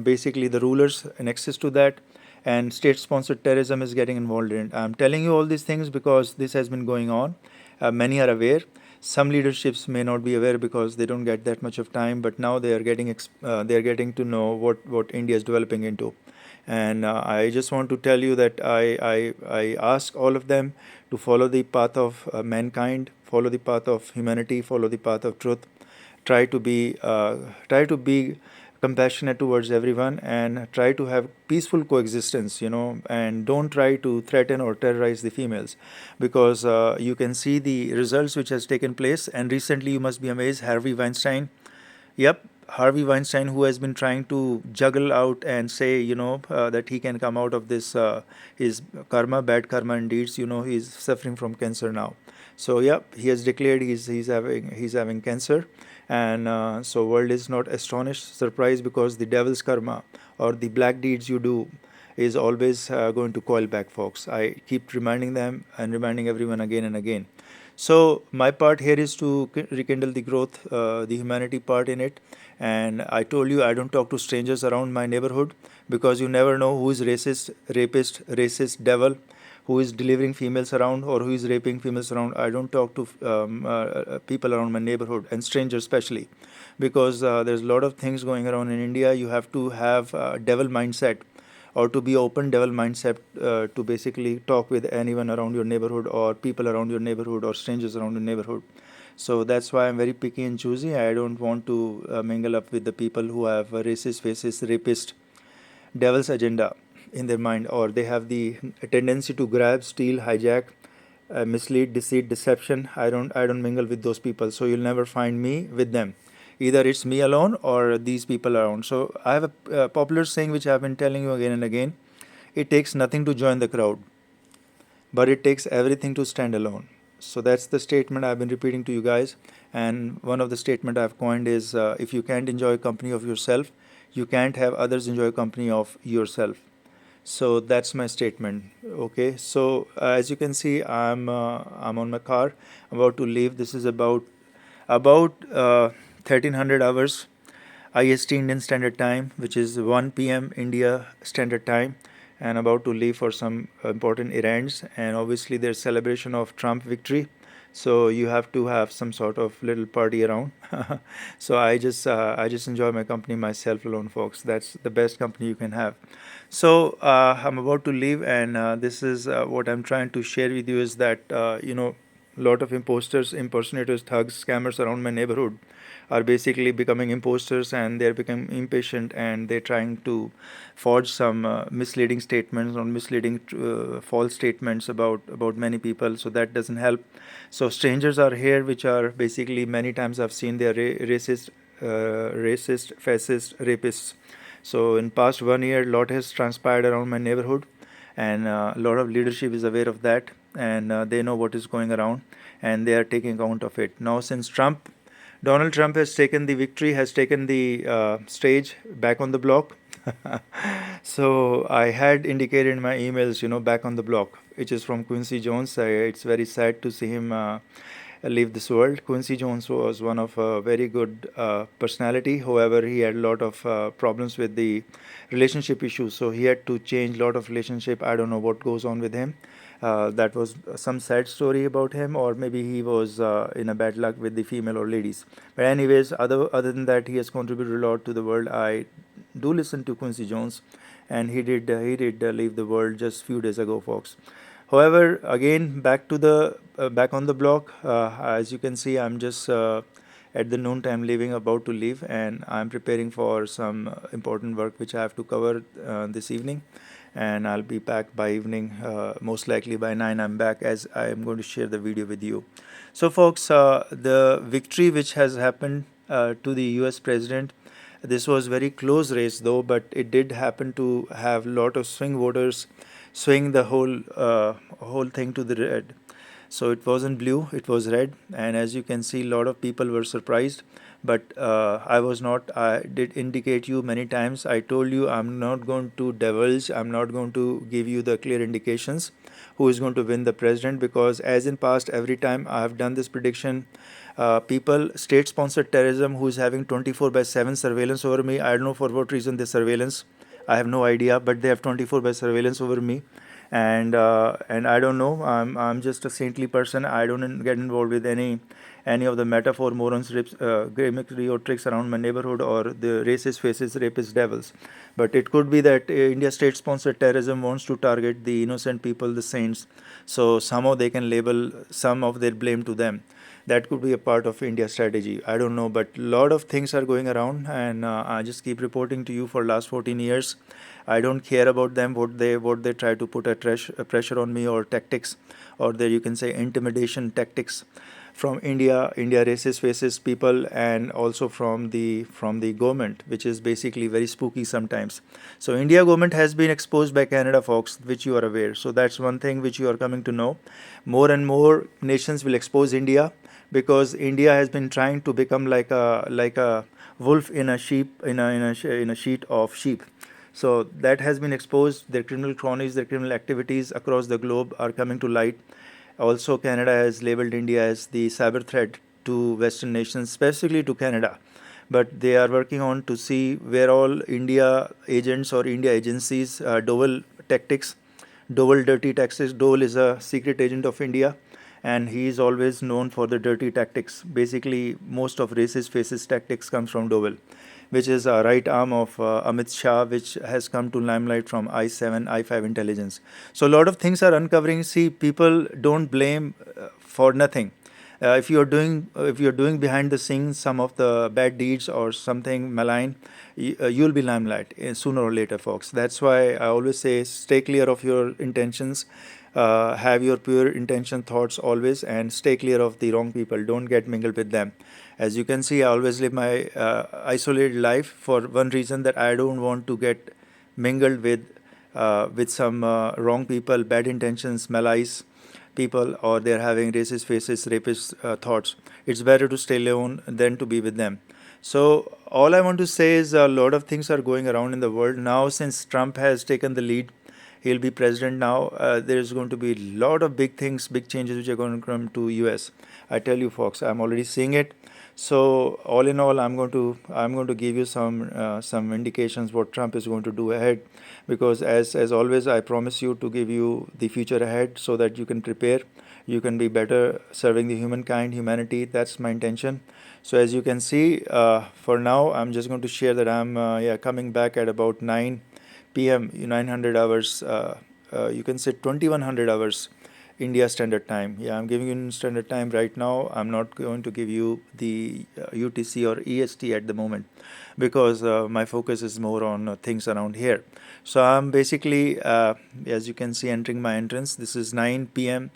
basically the rulers in access to that, and state sponsored terrorism is getting involved in it. I'm telling you all these things because this has been going on. Many are aware. Some leaderships may not be aware because they don't get that much of time, but now they are getting to know what India is developing into. And I just want to tell you that I ask all of them to follow the path of mankind, follow the path of humanity, follow the path of truth. Try to be compassionate towards everyone and try to have peaceful coexistence, and don't try to threaten or terrorize the females, because you can see the results which has taken place. And recently, you must be amazed, Harvey Weinstein. Yep, Harvey Weinstein, who has been trying to juggle out and say, that he can come out of this, his karma, bad karma and deeds. He's suffering from cancer now. So yep, he has declared he's having cancer, and so world is not astonished, surprised, because the devil's karma or the black deeds you do is always going to coil back, folks. I keep reminding them and reminding everyone again and again. So my part here is to rekindle the growth, the humanity part in it. And I told you I don't talk to strangers around my neighborhood, because you never know who is racist, rapist, racist, devil, who is delivering females around or who is raping females around. I don't talk to people around my neighborhood, and strangers especially, because there's a lot of things going around in India. You have to have devil mindset, or to be open devil mindset, to basically talk with anyone around your neighborhood or people around your neighborhood or strangers around your neighborhood. So that's why I'm very picky and choosy. I don't want to mingle up with the people who have a racist, fascist, rapist, devil's agenda in their mind, or they have the tendency to grab, steal, hijack, mislead, deceit, deception. I don't mingle with those people. So you'll never find me with them. Either it's me alone or these people around. So I have a popular saying which I've been telling you again and again. It takes nothing to join the crowd, but it takes everything to stand alone. So that's the statement I've been repeating to you guys. And one of the statement I've coined is, if you can't enjoy company of yourself, you can't have others enjoy company of yourself. So that's my statement. Okay. So as you can see, I'm on my car, about to leave. This is about 1300 hours IST Indian Standard Time, which is 1 p.m. India Standard Time, and about to leave for some important errands. And obviously, there's celebration of Trump victory, so you have to have some sort of little party around. So I just enjoy my company myself alone, folks. That's the best company you can have. So I'm about to leave, and this is what I'm trying to share with you is that lot of imposters, impersonators, thugs, scammers around my neighborhood are basically becoming imposters, and they're becoming impatient, and they're trying to forge some misleading statements or misleading false statements about many people. So that doesn't help. So strangers are here, which are basically, many times I've seen, they're racist, fascist, rapists. So in past 1 year, lot has transpired around my neighborhood, and a lot of leadership is aware of that, and they know what is going around, and they are taking account of it. Now, since Donald Trump has taken the victory, has taken the stage back on the block. So I had indicated in my emails, back on the block, which is from Quincy Jones. It's very sad to see him leave this world. Quincy Jones was one of a very good personality. However, he had a lot of problems with the relationship issues. So he had to change a lot of relationship. I don't know what goes on with him. That was some sad story about him, or maybe he was in a bad luck with the female or ladies. But anyways, other than that, he has contributed a lot to the world. I do listen to Quincy Jones, and he did leave the world just few days ago, folks. However, again, back on the block. As you can see, I'm just at the noon time leaving, about to leave, and I'm preparing for some important work which I have to cover this evening. and I'll be back by evening. Most likely by 9 I'm back, as I am going to share the video with you. So folks, the victory which has happened to the US president, this was very close race though, but it did happen to have a lot of swing voters swing the whole thing to the red. So it wasn't blue, it was red, and as you can see, a lot of people were surprised. But I was not. I did indicate you many times. I told you I'm not going to divulge, I'm not going to give you the clear indications who is going to win the president, because as in past, every time I have done this prediction, people, state-sponsored terrorism who is having 24/7 surveillance over me, I don't know for what reason this surveillance, I have no idea, but they have 24 by surveillance over me, and I don't know. I'm just a saintly person. I don't get involved with any of the metaphor, morons, gimmickry or tricks around my neighborhood, or the racist faces, rapist devils. But it could be that India state-sponsored terrorism wants to target the innocent people, the saints, so somehow they can label some of their blame to them. That could be a part of India's strategy. I don't know, but a lot of things are going around, and I just keep reporting to you for last 14 years. I don't care about them, what they try to put a pressure on me, or tactics, or there you can say intimidation tactics from India racist faces people, and also from the government, which is basically very spooky sometimes. So India government has been exposed by Canada, folks, which you are aware. So that's one thing which you are coming to know. More and more nations will expose India, because India has been trying to become like a wolf in a sheet of sheep. So that has been exposed. Their criminal cronies, their criminal activities across the globe are coming to light. Also, Canada has labeled India as the cyber threat to Western nations, specifically to Canada. But they are working on to see where all India agents or India agencies, Dole tactics, Dole dirty tactics. Dole is a secret agent of India, and he is always known for the dirty tactics. Basically, most of racist faces tactics comes from Dole, which is a right arm of Amit Shah, which has come to limelight from I7, I5 intelligence. So a lot of things are uncovering. See, people don't blame for nothing. If you're doing behind the scenes some of the bad deeds or something malign, you'll be limelight sooner or later, folks. That's why I always say, stay clear of your intentions. Have your pure intention thoughts always, and stay clear of the wrong people. Don't get mingled with them. As you can see, I always live my isolated life for one reason, that I don't want to get mingled with some wrong people, bad intentions, malice people, or they're having racist faces, rapist thoughts. It's better to stay alone than to be with them. So all I want to say is, a lot of things are going around in the world now. Since Trump has taken the lead, he'll be president now. There's going to be a lot of big things, big changes which are going to come to US. I tell you, folks, I'm already seeing it. So all in all, I'm going to give you some indications what Trump is going to do ahead, because as always, I promise you to give you the future ahead, so that you can prepare, you can be better serving the humanity. That's my intention. So as you can see, for now, I'm just going to share that I'm coming back at about 9 p.m. 900 hours. You can say 2100 hours India Standard Time. Yeah, I'm giving you Standard Time right now. I'm not going to give you the UTC or EST at the moment, because my focus is more on things around here. So I'm basically, as you can see, entering my entrance. This is 9 p.m.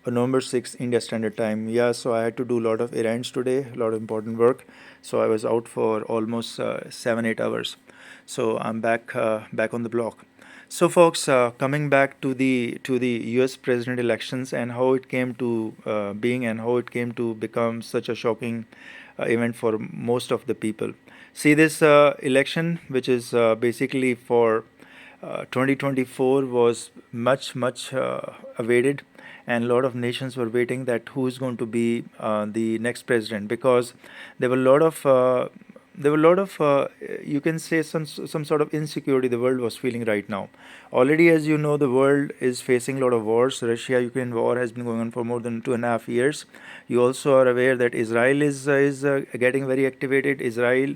November 6th, India Standard Time. Yeah, so I had to do a lot of errands today, a lot of important work. So I was out for almost 7-8 hours. So I'm back on the block. So, folks, coming back to the U.S. president elections, and how it came to being, and how it came to become such a shocking event for most of the people. See, this election, which is basically for 2024, was much awaited, and a lot of nations were waiting that who is going to be the next president, because there were a lot of you can say some sort of insecurity the world was feeling right now. Already, as you know, the world is facing a lot of wars. Russia-Ukraine war has been going on for more than 2.5 years. You also are aware that Israel is getting very activated. Israel,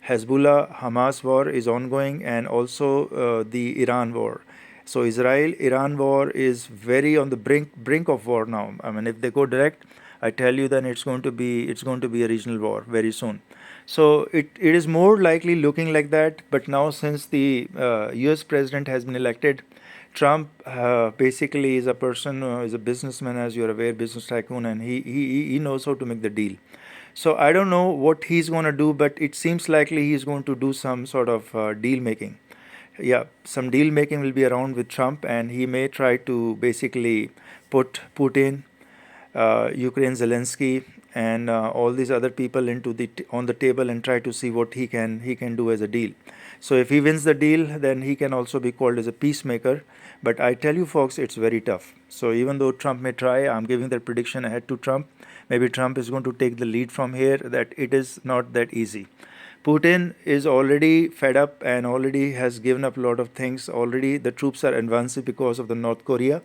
Hezbollah, Hamas war is ongoing, and also the Iran war. So Israel-Iran war is very on the brink of war now. I mean, if they go direct, I tell you, then it's going to be a regional war very soon. So it is more likely looking like that. But now, since the U.S. president has been elected, Trump basically is a person, is a businessman, as you're aware, business tycoon, and he knows how to make the deal. So I don't know what he's going to do, but it seems likely he's going to do some sort of deal making. Yeah, some deal making will be around with Trump, and he may try to basically put Putin, Ukraine, Zelensky, and all these other people into the on the table and try to see what he can do as a deal. So if he wins the deal, then he can also be called as a peacemaker. But I tell you, folks, it's very tough. So even though Trump may try, I'm giving that prediction ahead to Trump. Maybe Trump is going to take the lead from here. That it is not that easy. Putin is already fed up and already has given up a lot of things. Already the troops are advancing because of the North Korea.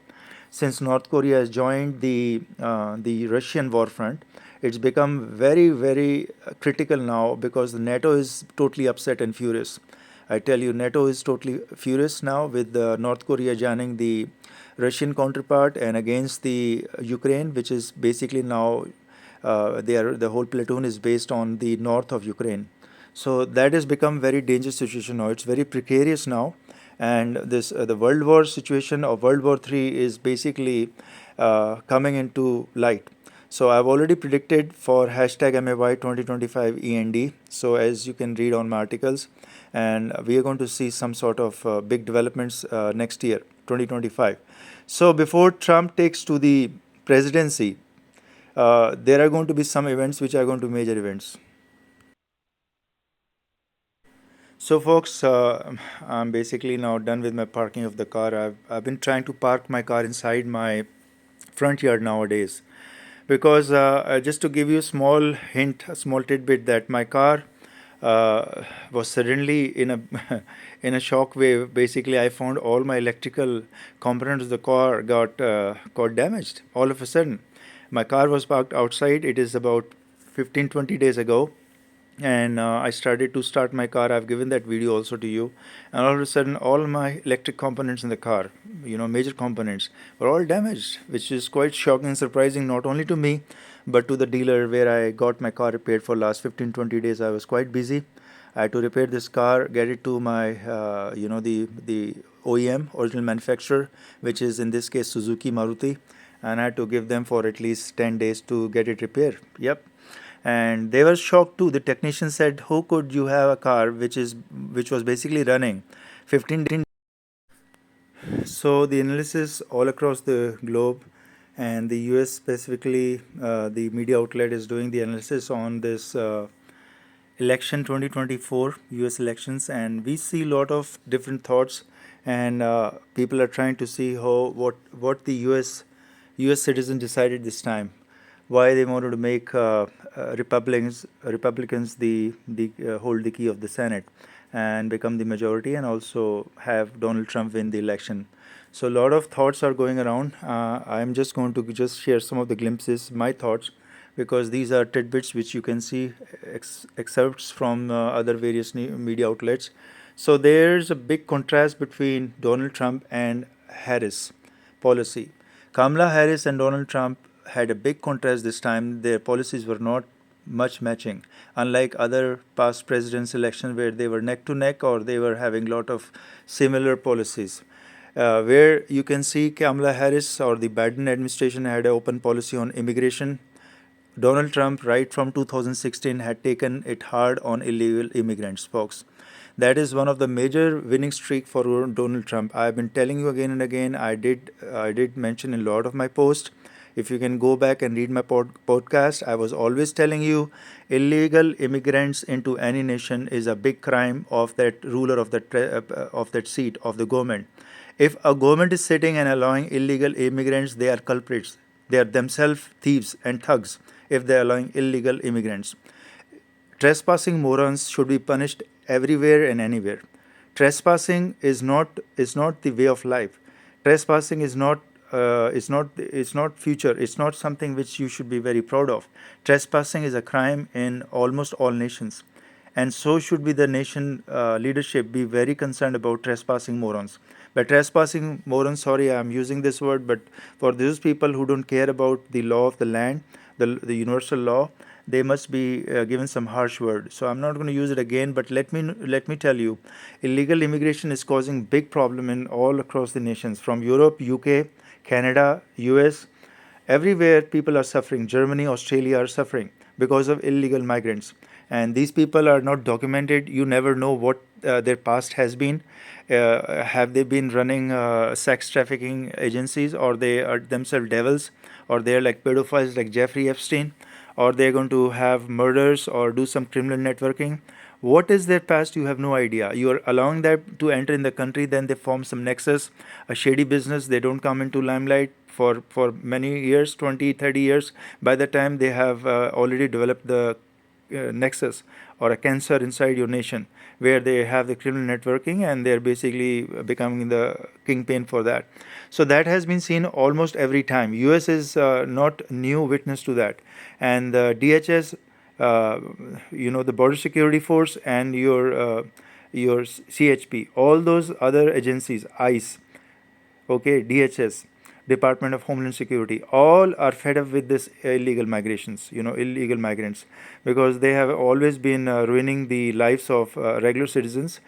Since North Korea has joined the Russian war front, it's become very critical now because the NATO is totally upset and furious. I tell you, NATO is totally furious now with North Korea joining the Russian counterpart and against the Ukraine, which is basically now the whole platoon is based on the north of Ukraine. So that has become very dangerous situation now. It's very precarious now, and this the World War situation of World War III is basically coming into light. So I've already predicted for hashtag MAY 2025 END. So as you can read on my articles, and we are going to see some sort of big developments next year, 2025. So before Trump takes to the presidency, there are going to be some events which are going to be major events. So, folks, I'm basically now done with my parking of the car. I've been trying to park my car inside my front yard nowadays because just to give you a small hint, a small tidbit that my car was suddenly in a in a shock wave. Basically, I found all my electrical components of the car got damaged all of a sudden. My car was parked outside. It is about 15-20 days ago, and I started to start my car. I've given that video also to you, and all of a sudden all my electric components in the car, major components, were all damaged, which is quite shocking and surprising, not only to me but to the dealer where I got my car repaired. For last 15-20 days I was quite busy. I had to repair this car, get it to my the OEM, original manufacturer, which is in this case Suzuki, Maruti, and I had to give them for at least 10 days to get it repaired. Yep. And they were shocked too. The technician said, "How could you have a car which was basically running 15?" So the analysis all across the globe, and the US specifically, the media outlet is doing the analysis on this election 2024 US elections, and we see a lot of different thoughts, and people are trying to see what the US citizen decided this time, why they wanted to make Republicans the hold the key of the Senate and become the majority, and also have Donald Trump win the election. So a lot of thoughts are going around. I'm just going to just share some of the glimpses, my thoughts, because these are tidbits which you can see excerpts from other various media outlets. So there's a big contrast between Donald Trump and Harris policy. Kamala Harris and Donald Trump had a big contrast this time. Their policies were not much matching, unlike other past presidents' elections where they were neck to neck or they were having a lot of similar policies. Where you can see Kamala Harris or the Biden administration had an open policy on immigration. Donald Trump, right from 2016, had taken it hard on illegal immigrants, folks. That is one of the major winning streak for Donald Trump. I've been telling you again and again. I did mention in a lot of my posts. If you can go back and read my podcast, I was always telling you illegal immigrants into any nation is a big crime of that ruler of that seat of the government. If a government is sitting and allowing illegal immigrants, they are culprits. They are themselves thieves and thugs if they are allowing illegal immigrants. Trespassing morons should be punished everywhere and anywhere. Trespassing is not the way of life. Trespassing is not future. It's not something which you should be very proud of. Trespassing is a crime in almost all nations, and so should be the nation leadership be very concerned about trespassing morons. By trespassing morons, sorry, I'm using this word, but for those people who don't care about the law of the land, the universal law, they must be given some harsh word. So I'm not going to use it again, but let me tell you, illegal immigration is causing big problem in all across the nations, from Europe, UK, Canada, US. Everywhere people are suffering. Germany, Australia are suffering because of illegal migrants. And these people are not documented. You never know what their past has been. Have they been running sex trafficking agencies, or they are themselves devils, or they're like pedophiles like Jeffrey Epstein, or they're going to have murders or do some criminal networking? What is their past? You have no idea. You are allowing them to enter in the country, then they form some nexus, a shady business. They don't come into limelight for many years, 20, 30 years. By the time they have already developed the nexus or a cancer inside your nation, where they have the criminal networking, and they're basically becoming the kingpin for that. So that has been seen almost every time. US is not new witness to that. And the DHS, the border security force, and your CHP, all those other agencies, ICE, okay, DHS, Department of Homeland Security, all are fed up with this illegal migrations, illegal migrants, because they have always been ruining the lives of regular citizens.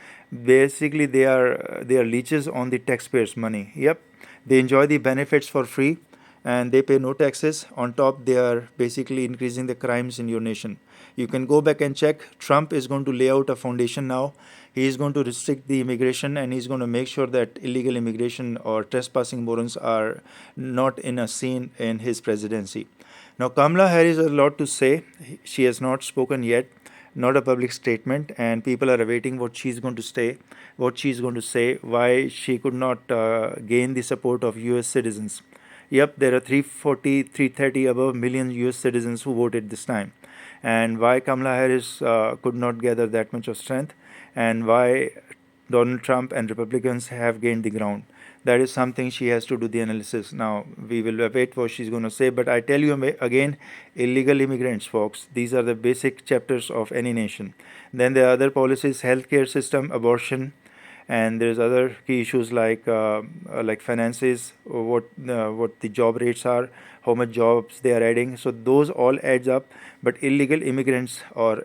Basically, they are leeches on the taxpayers' money. Yep, they enjoy the benefits for free, and they pay no taxes. On top, they are basically increasing the crimes in your nation. You can go back and check. Trump is going to lay out a foundation now. He is going to restrict the immigration, and he's going to make sure that illegal immigration or trespassing morons are not in a scene in his presidency. Now, Kamala Harris has a lot to say. She has not spoken yet, not a public statement, and people are awaiting what she's going to say, why she could not gain the support of US citizens. Yep, there are 340, 330 above million US citizens who voted this time. And why Kamala Harris could not gather that much of strength, and why Donald Trump and Republicans have gained the ground. That is something she has to do the analysis. Now, we will await what she's going to say, but I tell you again, illegal immigrants, folks, these are the basic chapters of any nation. Then there are other policies, healthcare system, abortion, and there's other key issues like finances, what the job rates are, how much jobs they are adding. So those all adds up. But illegal immigrants or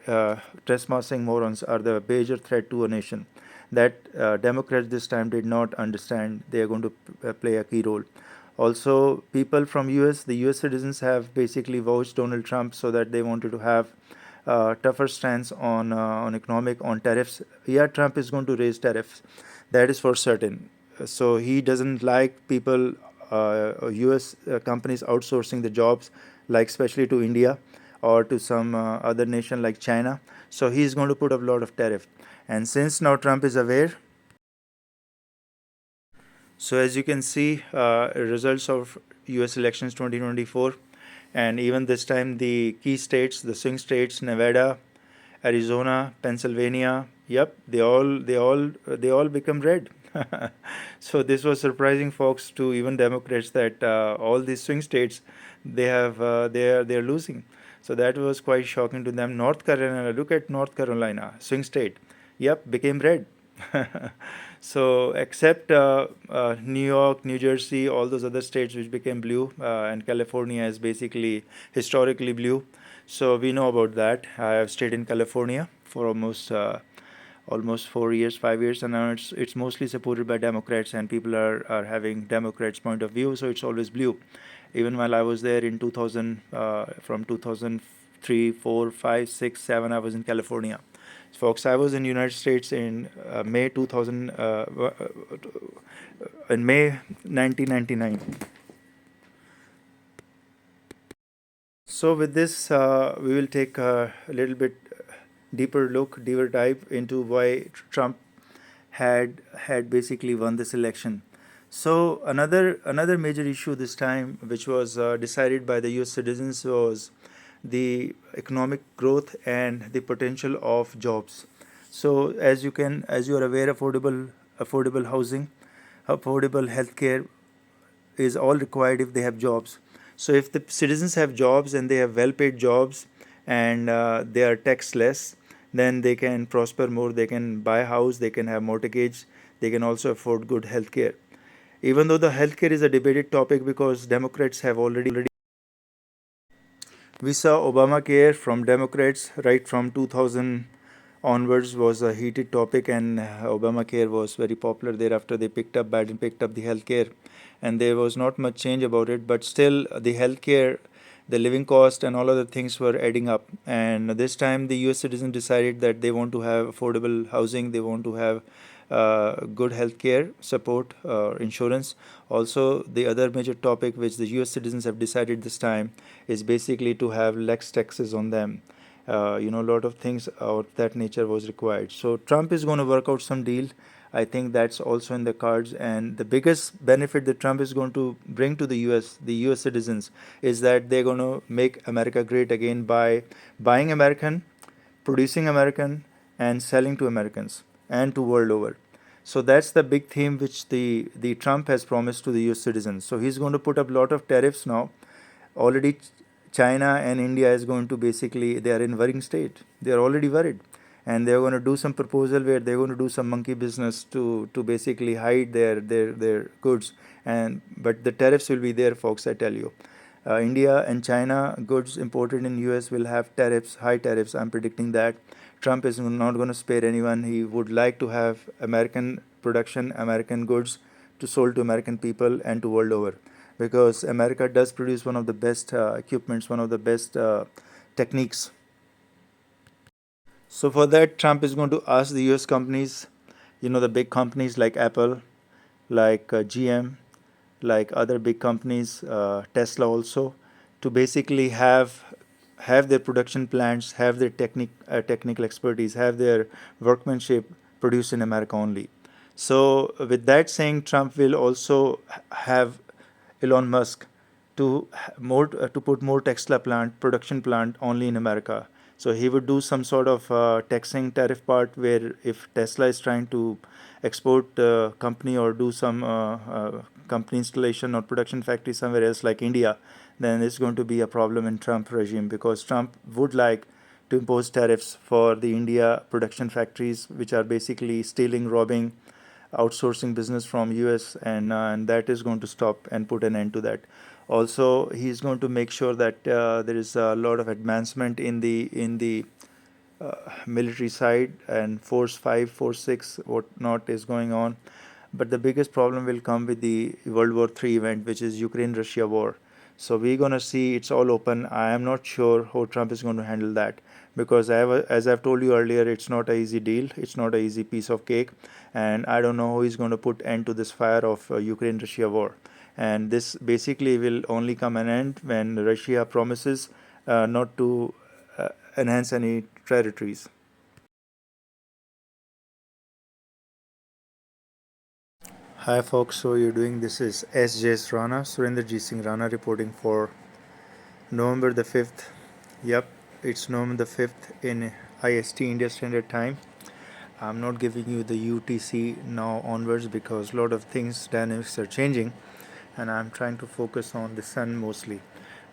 trespassing morons are the major threat to a nation that Democrats this time did not understand. They are going to play a key role. Also, people from US, the US citizens have basically vouched Donald Trump, so that they wanted to have tougher stance on economic, on tariffs. Yeah, Trump is going to raise tariffs, that is for certain. So he doesn't like people, US companies outsourcing the jobs, like especially to India or to some other nation like China. So he's going to put up a lot of tariff. And since now Trump is aware, so as you can see, results of US elections 2024, and even this time the key states, the swing states, Nevada, Arizona, Pennsylvania, yep, they all become red. So this was surprising, folks, to even Democrats, that all these swing states, they're losing. So that was quite shocking to them. North Carolina, look at North Carolina, swing state, yep, became red. So except New York, New Jersey, all those other states which became blue, and California is basically historically blue. So we know about that. I have stayed in California for almost 4 years, 5 years, and now it's mostly supported by Democrats, and people are having Democrats' point of view. So it's always blue. Even while I was there in 2000, from 2003, 4, 5, 6, 7, I was in California. Folks, I was in United States in May 2000, in May 1999. So with this, we will take a little bit deeper dive into why Trump had basically won this election. So another major issue this time, which was decided by the U.S. citizens, was the economic growth and the potential of jobs. So as you are aware, affordable housing, affordable healthcare is all required if they have jobs. So if the citizens have jobs, and they have well-paid jobs, and they are taxed less, then they can prosper more. They can buy a house, they can have mortgage, they can also afford good healthcare. Even though the healthcare is a debated topic, because Democrats have already We saw Obamacare from Democrats right from 2000 onwards was a heated topic, and Obamacare was very popular. Thereafter, Biden picked up the healthcare, and there was not much change about it. But still, the healthcare, the living cost, and all other things were adding up. And this time, the U.S. citizens decided that they want to have affordable housing. They want to have good healthcare support, insurance. Also, the other major topic which the U.S. citizens have decided this time is basically to have less taxes on them. A lot of things of that nature was required. So Trump is going to work out some deal. I think that's also in the cards. And the biggest benefit that Trump is going to bring to the U.S. citizens, is that they're going to make America great again by buying American, producing American, and selling to Americans and to world over. So that's the big theme which the Trump has promised to the U.S. citizens. So he's going to put up a lot of tariffs now. Already China and India is going to basically, they are in worrying state. They are already worried, and they are going to do some proposal where they are going to do some monkey business to basically hide their goods. And but the tariffs will be there, folks. I tell you, India and China goods imported in US will have tariffs, high tariffs. I'm predicting that. Trump is not going to spare anyone. He would like to have American production, American goods to sold to American people and to world over, because America does produce one of the best equipments, one of the best techniques. So for that, Trump is going to ask the U.S. companies, the big companies like Apple, like GM, like other big companies, Tesla also, to basically have their production plants, have their technical expertise, have their workmanship produced in America only. So with that saying, Trump will also have Elon Musk to put more Tesla plant production plant only in America. So he would do some sort of taxing tariff part, where if Tesla is trying to export company or do some company installation or production factory somewhere else like India, then it's going to be a problem in Trump regime, because Trump would like to impose tariffs for the India production factories, which are basically stealing, robbing, outsourcing business from US, and that is going to stop and put an end to that. Also, he's going to make sure that there is a lot of advancement in the military side, and Force 5, Force 6, what not is going on. But the biggest problem will come with the World War III event, which is Ukraine-Russia war. So we're going to see it's all open. I am not sure how Trump is going to handle that, because as I've told you earlier, it's not an easy deal. It's not an easy piece of cake. And I don't know how he's going to put end to this fire of Ukraine-Russia war. And this basically will only come an end when Russia promises not to enhance any territories. Hi folks, how are you doing? This is sjsrana, Surinderjit Rana, reporting for November the 5th. Yep, it's November the 5th in IST, India Standard Time. I'm not giving you the UTC now onwards, because a lot of things, dynamics are changing, and I'm trying to focus on the sun mostly,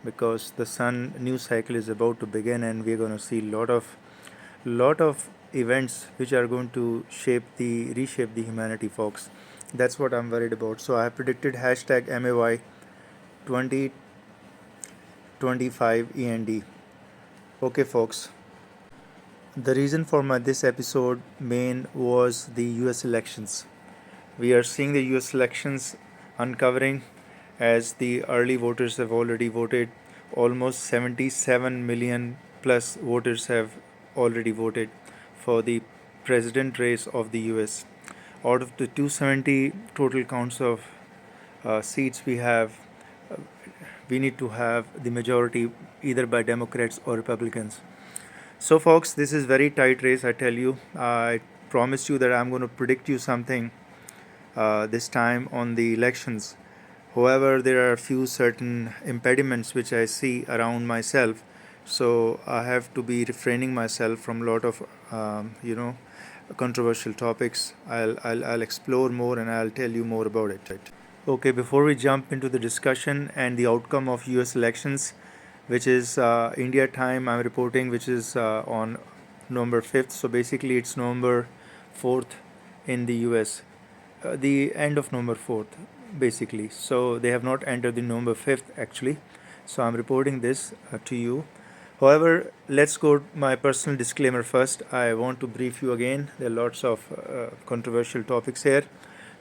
because the sun news cycle is about to begin, and we're going to see lot of events which are going to reshape the humanity, folks. That's what I'm worried about. So I have predicted hashtag MAY 2025 END. Okay, folks. The reason for this episode main was the US elections. We are seeing the US elections uncovering, as the early voters have already voted. Almost 77 million plus voters have already voted for the president race of the US. Out of the 270 total counts of seats we have, uh, we need to have the majority either by Democrats or Republicans. So, folks, this is very tight race. I tell you, I promised you that I'm going to predict you something this time on the elections. However, there are a few certain impediments which I see around myself, so I have to be refraining myself from a lot of controversial topics. I'll explore more, and I'll tell you more about it. Okay, before we jump into the discussion and the outcome of US elections, which is India time, I'm reporting, which is on November 5th. So basically, it's November 4th in the US, the end of November 4th, basically. So they have not entered the November 5th actually. So I'm reporting this to you. However, let's go to my personal disclaimer first. I want to brief you again. There are lots of controversial topics here.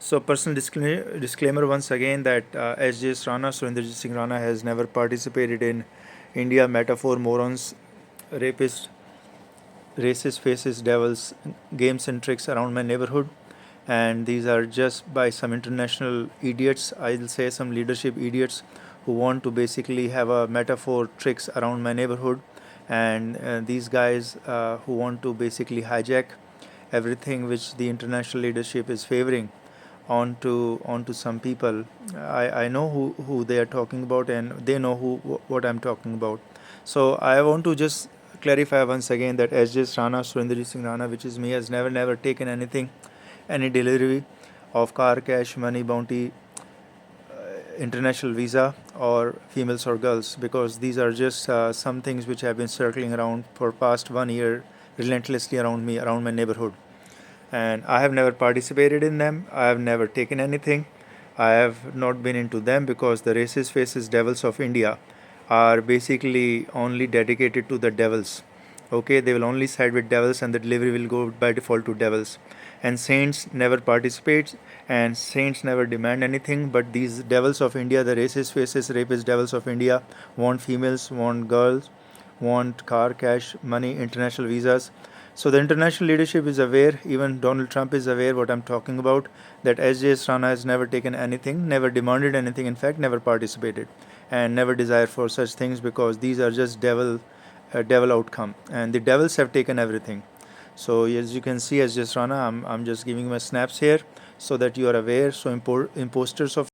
So personal disclaimer once again that sjsrana, Surinderjit Rana, has never participated in India metaphor morons, rapists, racist faces, devils, games and tricks around my neighborhood. And these are just by some international idiots, I'll say some leadership idiots who want to basically have a metaphor tricks around my neighborhood. And these guys who want to basically hijack everything which the international leadership is favoring onto some people. I know who they are talking about, and they know what I'm talking about. So I want to just clarify once again that sjsrana, Surinderjit Rana, which is me, has never taken anything, any delivery of car, cash, money, bounty, international visa, or females or girls, because these are just some things which have been circling around for past 1 year relentlessly around me, around my neighborhood. And I have never participated in them. I have never taken anything. I have not been into them because the racist faces devils of India are basically only dedicated to the devils. Okay, they will only side with devils, and the delivery will go by default to devils. And saints never participate, and saints never demand anything. But these devils of India, the racist faces, rapist devils of India, want females, want girls, want car, cash, money, international visas. So the international leadership is aware, even Donald Trump is aware what I'm talking about, that sjsrana has never taken anything, never demanded anything, in fact, never participated, and never desired for such things, because these are just devil outcome, and the devils have taken everything. So as you can see, sjsrana, I'm just giving my snaps here so that you are aware. So imposters of